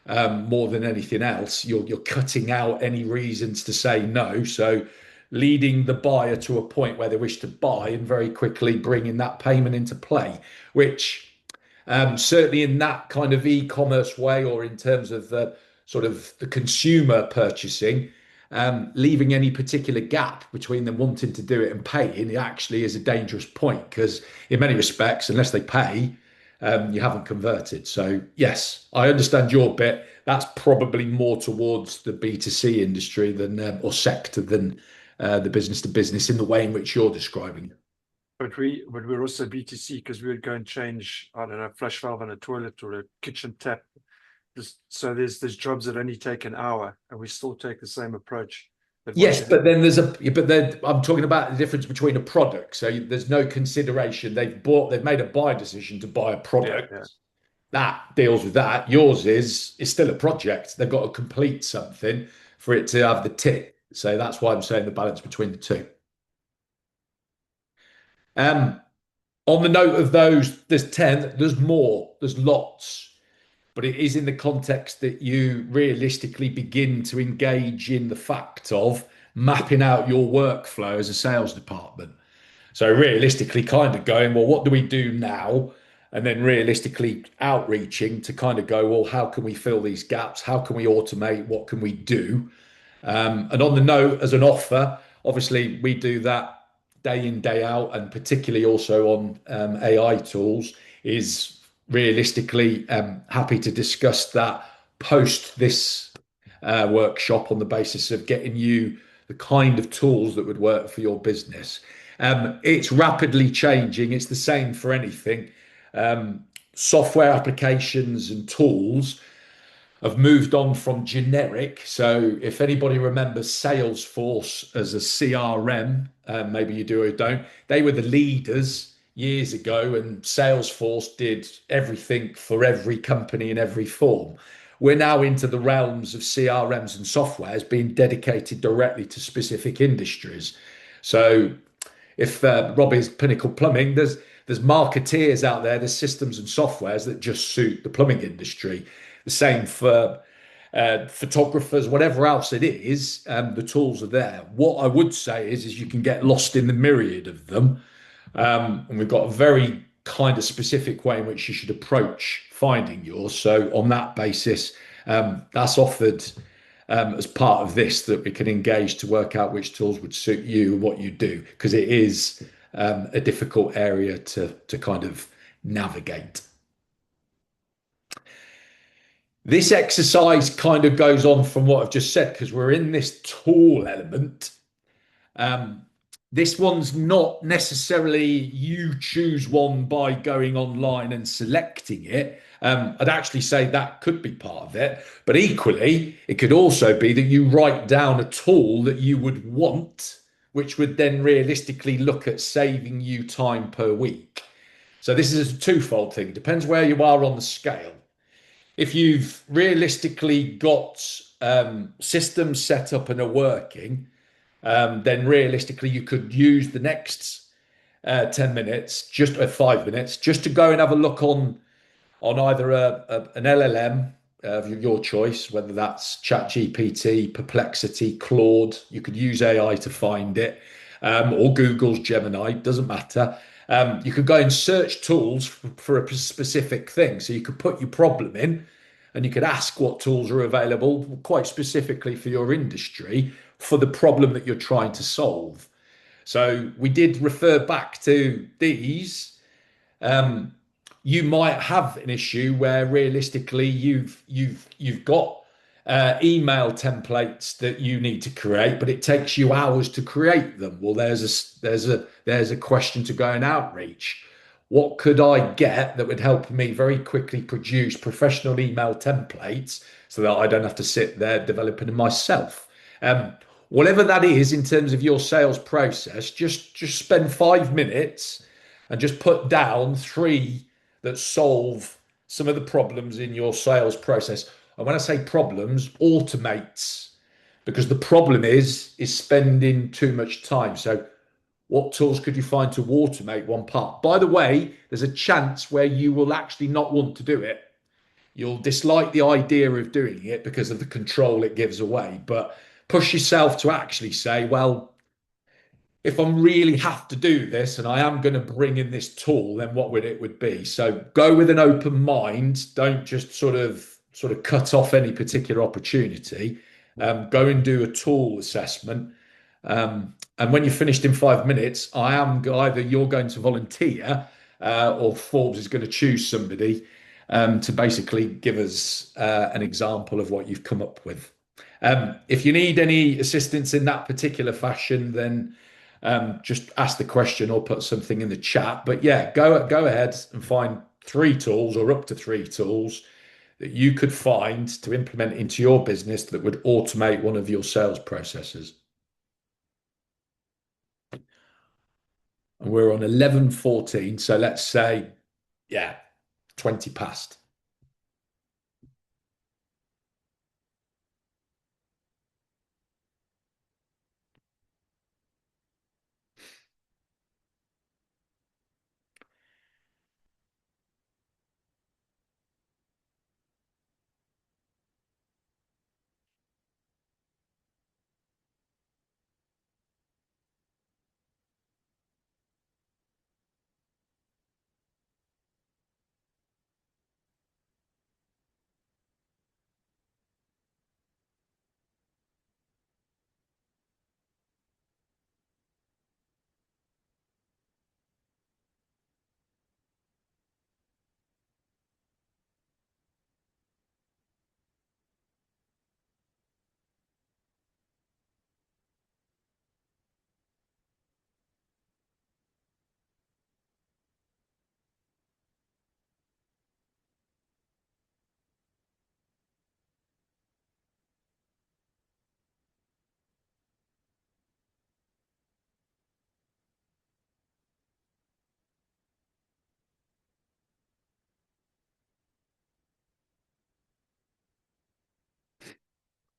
more than anything else. You're cutting out any reasons to say no. So leading the buyer to a point where they wish to buy and very quickly bringing that payment into play, which certainly in that kind of e-commerce way, or in terms of the sort of the consumer purchasing, leaving any particular gap between them wanting to do it and paying, it actually is a dangerous point because in many respects, unless they pay, you haven't converted. So yes, I understand your bit. That's probably more towards the B2C industry than or sector than the business to business in the way in which you're describing it. But we're also B2C because we would go and change, I don't know, a flush valve on a toilet or a kitchen tap. So there's jobs that only take an hour, and we still take the same approach. But Yes, but then I'm talking about the difference between a product. So there's no consideration. They've made a buy decision to buy a product. yeah. That deals with that. Yours is still a project. They've got to complete something for it to have the tick. So that's why I'm saying the balance between the two. On the note of those, there's 10, there's more, there's lots. but it is in the context that you realistically begin to engage in the fact of mapping out your workflow as a sales department. So realistically, kind of going, well, what do we do now? And then realistically outreaching to kind of go, well, how can we fill these gaps? How can we automate? What can we do? And on the note, as an offer, obviously we do that day in, day out, and particularly also on AI tools, is realistically happy to discuss that post this workshop on the basis of getting you the kind of tools that would work for your business. It's rapidly changing. It's the same for anything. Software applications and tools have moved on from generic. So if anybody remembers Salesforce as a CRM, maybe you do or don't, they were the leaders years ago, and Salesforce did everything for every company in every form. We're now into the realms of CRMs and softwares being dedicated directly to specific industries. So if Robbie's Pinnacle Plumbing, there's marketeers out there, there's systems and softwares that just suit the plumbing industry. The same for photographers, whatever else it is, the tools are there. What I would say is you can get lost in the myriad of them. And we've got a very kind of specific way in which you should approach finding yours. So on that basis, that's offered as part of this, that we can engage to work out which tools would suit you and what you do, because it is a difficult area to kind of navigate. This exercise kind of goes on from what I've just said, because we're in this tool element. This one's not necessarily you choose one by going online and selecting it. I'd actually say that could be part of it, but equally, it could also be that you write down a tool that you would want, which would then realistically look at saving you time per week. So this is a twofold thing. It depends where you are on the scale. If you've realistically got systems set up and are working, then realistically you could use the next 10 minutes, just 5 minutes, just to go and have a look on either an LLM of your choice, whether that's ChatGPT, Perplexity, Claude. You could use AI to find it, or Google's Gemini, doesn't matter. You could go and search tools for a specific thing. So you could put your problem in and you could ask what tools are available quite specifically for your industry for the problem that you're trying to solve. So we did refer back to these. You might have an issue where realistically you've got email templates that you need to create, but it takes you hours to create them. Well, there's a question to go and outreach. What could I get that would help me very quickly produce professional email templates so that I don't have to sit there developing them myself? Whatever that is in terms of your sales process, just spend 5 minutes and just put down three that solve some of the problems in your sales process. And when I say problems, automates, because the problem is spending too much time. So what tools could you find to automate one part? By the way, there's a chance where you will actually not want to do it. You'll dislike the idea of doing it because of the control it gives away, but push yourself to actually say, well, if I really have to do this and I am going to bring in this tool, then what would it be? So go with an open mind. Don't just sort of cut off any particular opportunity. Go and do a tool assessment. And when you're finished in 5 minutes, either you're going to volunteer or Forbes is going to choose somebody to basically give us an example of what you've come up with. If you need any assistance in that particular fashion, then just ask the question or put something in the chat. But yeah, go ahead and find 3 tools or up to 3 tools that you could find to implement into your business that would automate one of your sales processes. And we're on 11:14, so let's say, yeah, 20 past.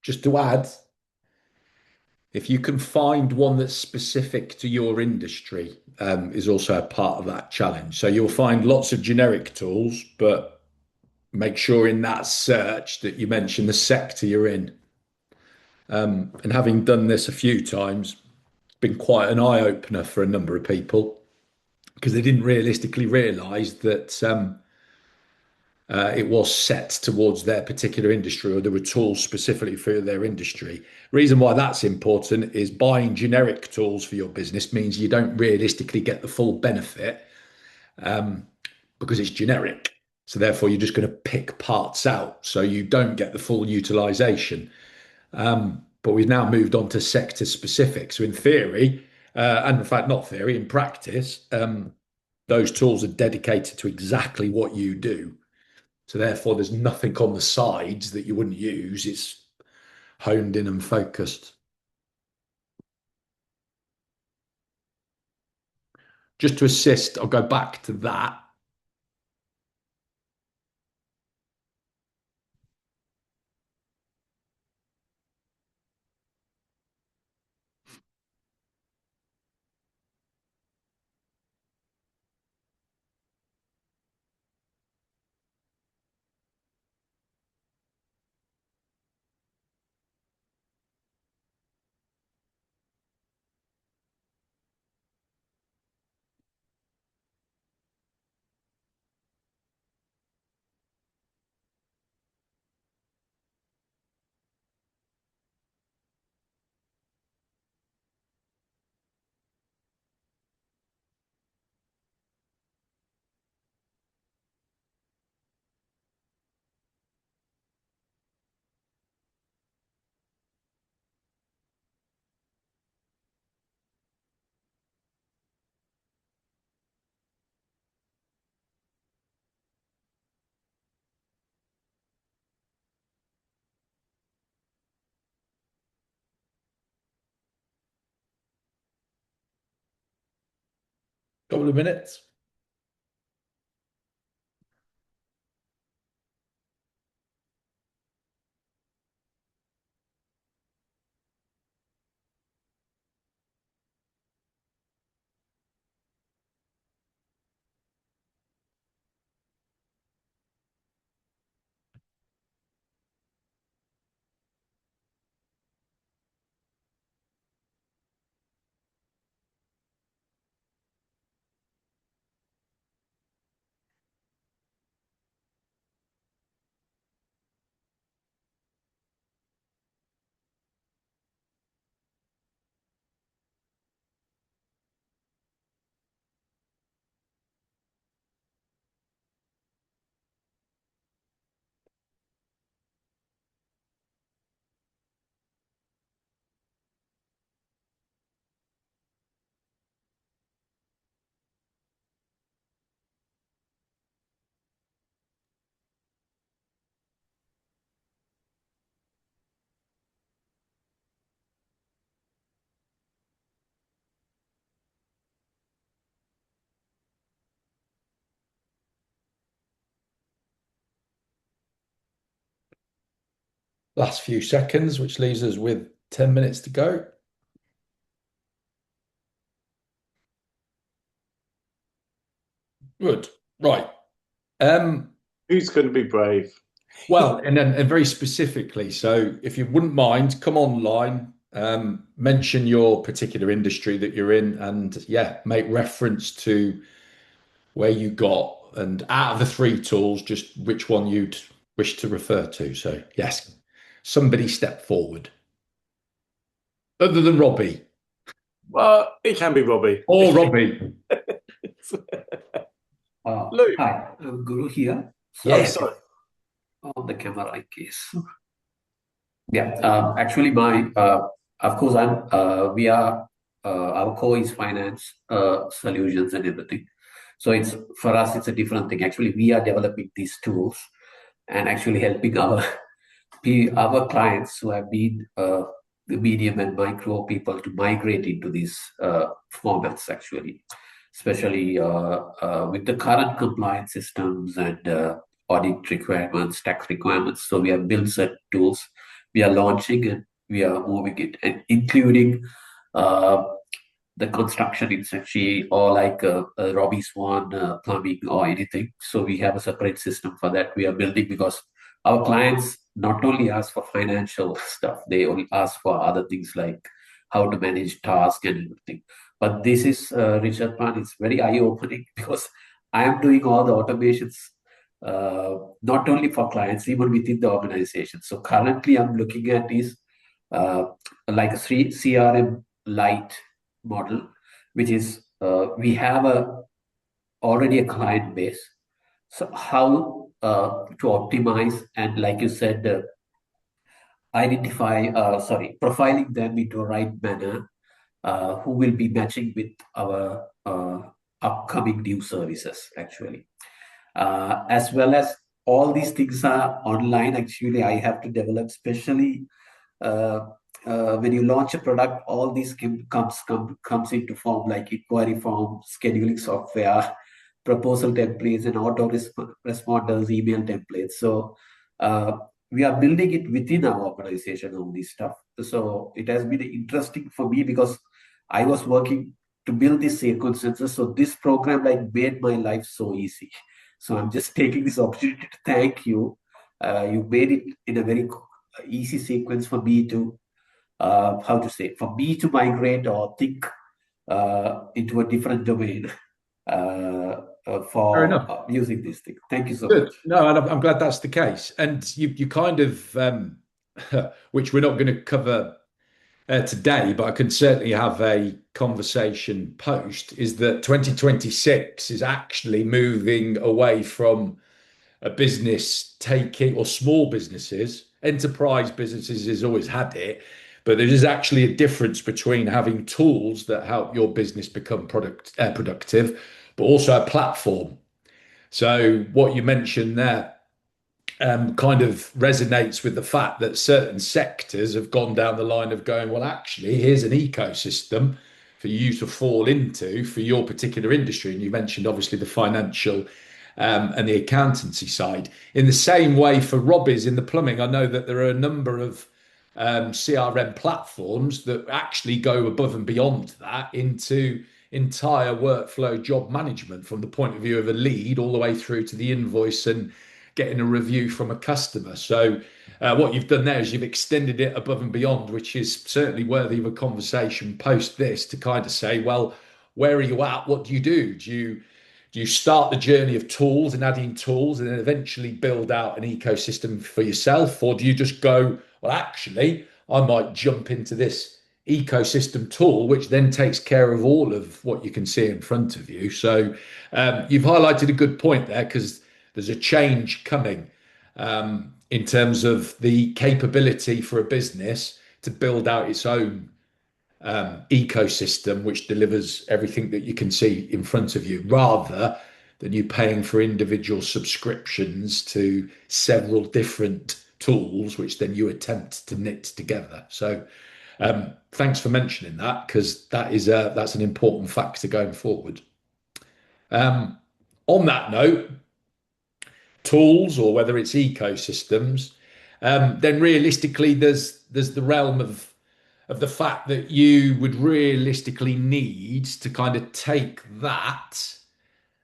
just to add, if you can find one that's specific to your industry, is also a part of that challenge. So you'll find lots of generic tools, but make sure in that search that you mention the sector you're in. And having done this a few times, it's been quite an eye opener for a number of people because they didn't realistically realise that it was set towards their particular industry, or there were tools specifically for their industry. Reason why that's important is buying generic tools for your business means you don't realistically get the full benefit because it's generic. So therefore, you're just going to pick parts out, so you don't get the full utilization. But we've now moved on to sector specific. So in theory, and in fact, not theory, in practice, those tools are dedicated to exactly what you do. So therefore, there's nothing on the sides that you wouldn't use. It's honed in and focused. Just to assist, I'll go back to that. Couple of minutes. Last few seconds, which leaves us with 10 minutes to go. Good. Right. Who's going to be brave? Well, and then and very specifically, so if you wouldn't mind, come online, mention your particular industry that you're in, and yeah, make reference to where you got, and out of the three tools, just which one you'd wish to refer to. So yes, somebody step forward. Other than Robbie. Well, it can be Robbie. Or Robbie. Luke. Hi, I'm Guru here. Yes. Sorry. On the camera in case. Yeah, actually, of course, we are, our core is finance solutions and everything. So for us, it's a different thing. Actually, we are developing these tools and actually helping our clients who have been the medium and micro people to migrate into these formats, actually, especially with the current compliance systems and audit requirements, tax requirements. So we have built certain tools we are launching and we are moving it, and including uh, the construction industry or like Robbie Swan plumbing or anything. So we have a separate system for that we are building, because our clients not only ask for financial stuff, they only ask for other things like how to manage tasks and everything. But this is Richard Pan, it's very eye-opening because I am doing all the automations not only for clients, even within the organization. So currently I'm looking at is uh, like a CRM light model, which is we have already a client base. So how to optimize and, like you said, profiling them into a right manner, who will be matching with our upcoming new services actually. As well as all these things are online. Actually, I have to develop, especially uh, when you launch a product, all these comes into form like inquiry form, scheduling software, proposal templates, and responders, email templates. So we are building it within our organization, all this stuff. So it has been interesting for me because I was working to build this sequences. So this program like made my life so easy. So I'm just taking this opportunity to thank you. You made it in a very easy sequence for me to how to say, for me to migrate or think into a different domain Fair for enough. using this thing. Thank you so Good. much. No, and I'm glad that's the case. And you kind of, which we're not going to cover today, but I can certainly have a conversation post, is that 2026 is actually moving away from a business taking, or small businesses, enterprise businesses has always had it, but there is actually a difference between having tools that help your business become productive, but also a platform. So what you mentioned there kind of resonates with the fact that certain sectors have gone down the line of going, well, actually, here's an ecosystem for you to fall into for your particular industry. And you mentioned obviously the financial and the accountancy side. In the same way for Robbie's in the plumbing, I know that there are a number of CRM platforms that actually go above and beyond that into entire workflow job management from the point of view of a lead all the way through to the invoice and getting a review from a customer. So what you've done there is you've extended it above and beyond, which is certainly worthy of a conversation post this to kind of say, well, where are you at? What do you do? Do you start the journey of tools and adding tools and then eventually build out an ecosystem for yourself? Or do you just go, well, actually, I might jump into this ecosystem tool, which then takes care of all of what you can see in front of you? So you've highlighted a good point there, because there's a change coming in terms of the capability for a business to build out its own ecosystem, which delivers everything that you can see in front of you, rather than you paying for individual subscriptions to several different tools, which then you attempt to knit together. So, thanks for mentioning that, because that's an important factor going forward. On that note, tools or whether it's ecosystems, then realistically, there's the realm of the fact that you would realistically need to kind of take that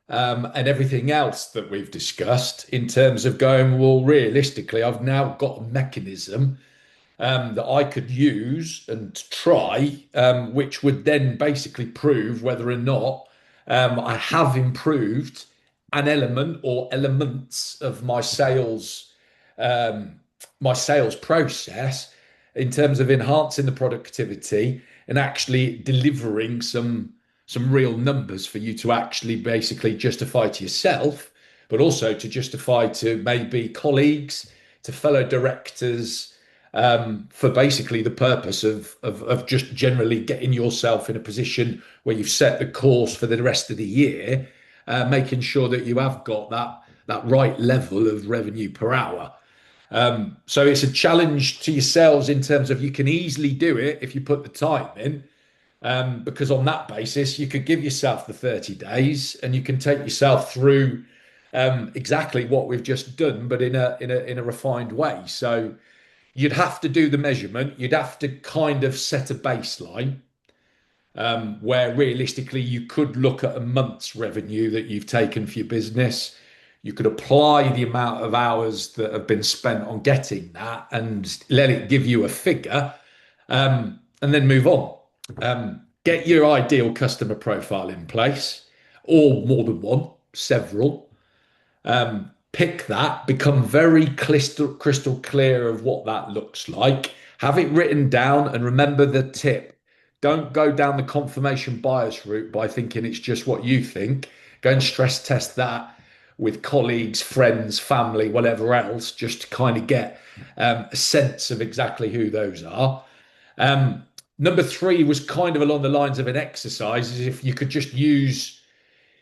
and everything else that we've discussed in terms of going, well, realistically, I've now got a mechanism that I could use and try, which would then basically prove whether or not I have improved an element or elements of um, my sales process in terms of enhancing the productivity and actually delivering some real numbers for you to actually basically justify to yourself, but also to justify to maybe colleagues, to fellow directors, for basically the purpose of just generally getting yourself in a position where you've set the course for the rest of the year, making sure that you have got that right level of revenue per hour. So it's a challenge to yourselves in terms of you can easily do it if you put the time in, because on that basis you could give yourself the 30 days and you can take yourself through exactly what we've just done, but in a refined way. So you'd have to do the measurement. You'd have to kind of set a baseline where realistically you could look at a month's revenue that you've taken for your business. You could apply the amount of hours that have been spent on getting that and let it give you a figure, and then move on. Get your ideal customer profile in place, or more than one, several. Pick that, become very crystal clear of what that looks like. Have it written down, and remember the tip. Don't go down the confirmation bias route by thinking it's just what you think. Go and stress test that with colleagues, friends, family, whatever else, just to kind of get a sense of exactly who those are. Number three was kind of along the lines of an exercise, is if you could just use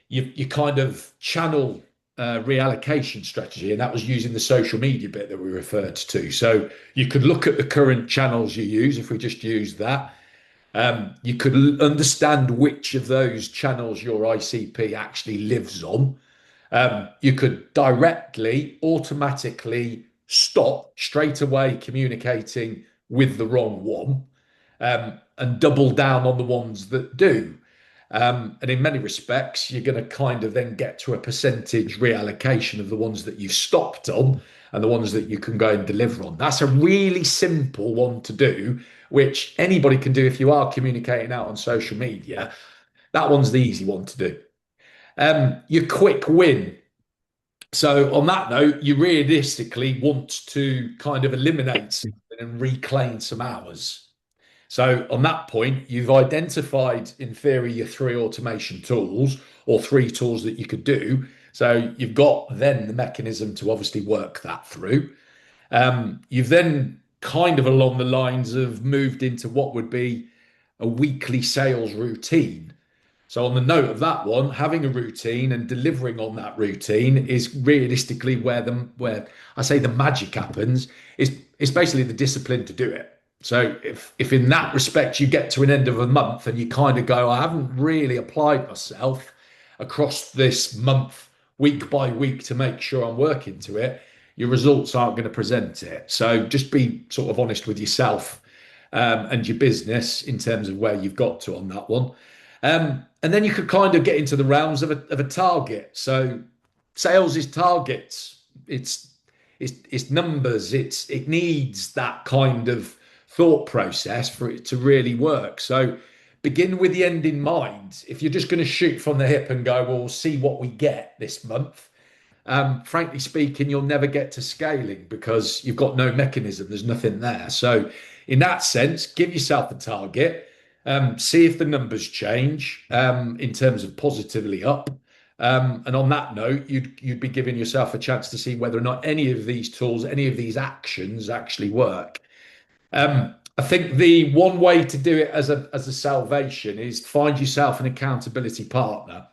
your kind of channel reallocation strategy, and that was using the social media bit that we referred to. So you could look at the current channels you use, if we just use that. You could understand which of those channels your ICP actually lives on. You could directly, automatically stop straight away communicating with the wrong one, and double down on the ones that do. And in many respects, you're going to kind of then get to a percentage reallocation of the ones that you stopped on and the ones that you can go and deliver on. That's a really simple one to do, which anybody can do if you are communicating out on social media. That one's the easy one to do. Your quick win. So on that note, you realistically want to kind of eliminate something and reclaim some hours. So on that point, you've identified, in theory, your three automation tools, or three tools that you could do. So you've got then the mechanism to obviously work that through. You've then kind of along the lines of moved into what would be a weekly sales routine. So on the note of that one, having a routine and delivering on that routine is realistically where I say the magic happens. It's basically the discipline to do it. So if in that respect you get to an end of a month and you kind of go, I haven't really applied myself across this month, week by week, to make sure I'm working to it, your results aren't going to present it. So just be sort of honest with yourself, and your business in terms of where you've got to on that one. And then you could kind of get into the realms of a target. So sales is targets. It's numbers. It needs that kind of thought process for it to really work. So begin with the end in mind. If you're just going to shoot from the hip and go, well, we'll see what we get this month, frankly speaking, you'll never get to scaling because you've got no mechanism. There's nothing there. So in that sense, give yourself a target. See if the numbers change in terms of positively up. And on that note, you'd be giving yourself a chance to see whether or not any of these tools, any of these actions actually work. I think the one way to do it as a salvation is find yourself an accountability partner.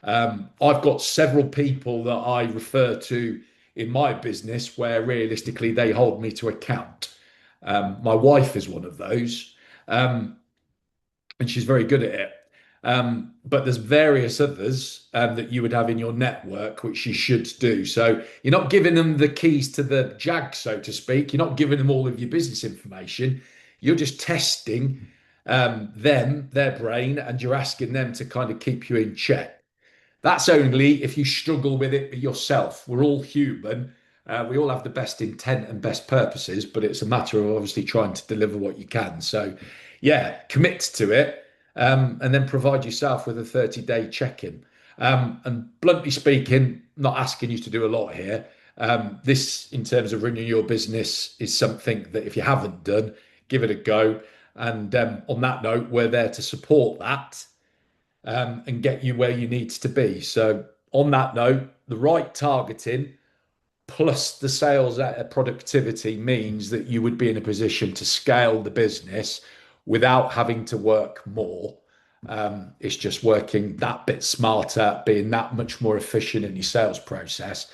I've got several people that I refer to in my business where realistically they hold me to account. My wife is one of those, and she's very good at it. But there's various others that you would have in your network, which you should do. So you're not giving them the keys to the jag, so to speak. You're not giving them all of your business information. You're just testing their brain, and you're asking them to kind of keep you in check. That's only if you struggle with it yourself. We're all human. We all have the best intent and best purposes, but it's a matter of obviously trying to deliver what you can. So, yeah, commit to it, and then provide yourself with a 30-day check-in. And bluntly speaking, not asking you to do a lot here. This, in terms of running your business, is something that if you haven't done, give it a go. And on that note, we're there to support that and get you where you need to be. So on that note, the right targeting plus the sales productivity means that you would be in a position to scale the business without having to work more. It's just working that bit smarter, being that much more efficient in your sales process,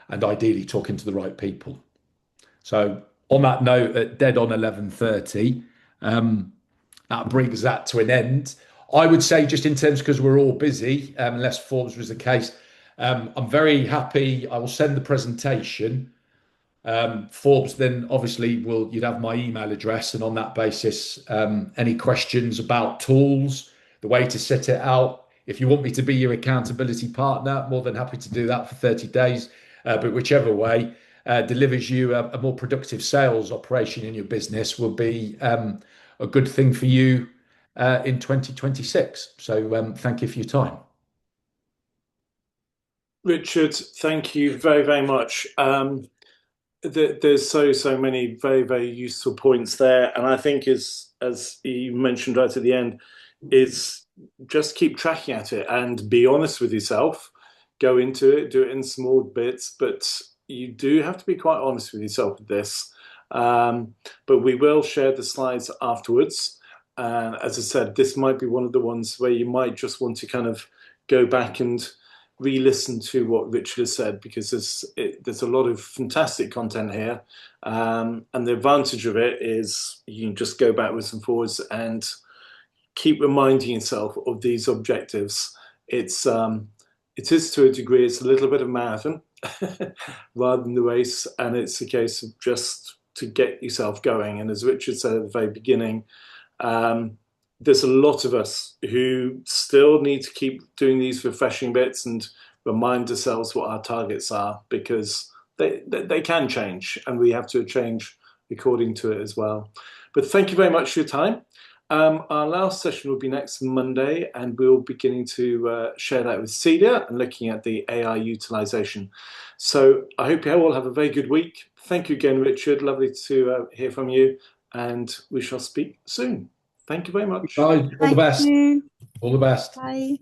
and ideally talking to the right people. So on that note, at dead on 11:30, that brings that to an end. I would say, just in terms, because we're all busy, unless Forbes was the case, I'm very happy. I will send the presentation Forbes, then obviously you'd have my email address, and on that basis, any questions about tools, the way to set it out. If you want me to be your accountability partner, more than happy to do that for 30 days. But whichever way delivers you a more productive sales operation in your business will be a good thing for you in 2026. So thank you for your time. Richard, thank you very, very much. There's so many very, very useful points there, and I think as you mentioned right at the end, is just keep tracking at it and be honest with yourself. Go into it, do it in small bits, but you do have to be quite honest with yourself with this. But we will share the slides afterwards. And as I said, this might be one of the ones where you might just want to kind of go back and re-listen to what Richard has said, because there's a lot of fantastic content here, and the advantage of it is you can just go backwards and forwards and keep reminding yourself of these objectives. It is to a degree, it's a little bit of marathon rather than the race, and it's a case of just to get yourself going. And as Richard said at the very beginning, there's a lot of us who still need to keep doing these refreshing bits and remind ourselves what our targets are, because they can change and we have to change according to it as well. But thank you very much for your time. Our last session will be next Monday, and we'll be beginning to share that with Celia and looking at the AI utilization. So I hope you all have a very good week. Thank you again, Richard. Lovely to hear from you, and we shall speak soon. Thank you very much. Bye. All the best. Thank you. All the best. Bye.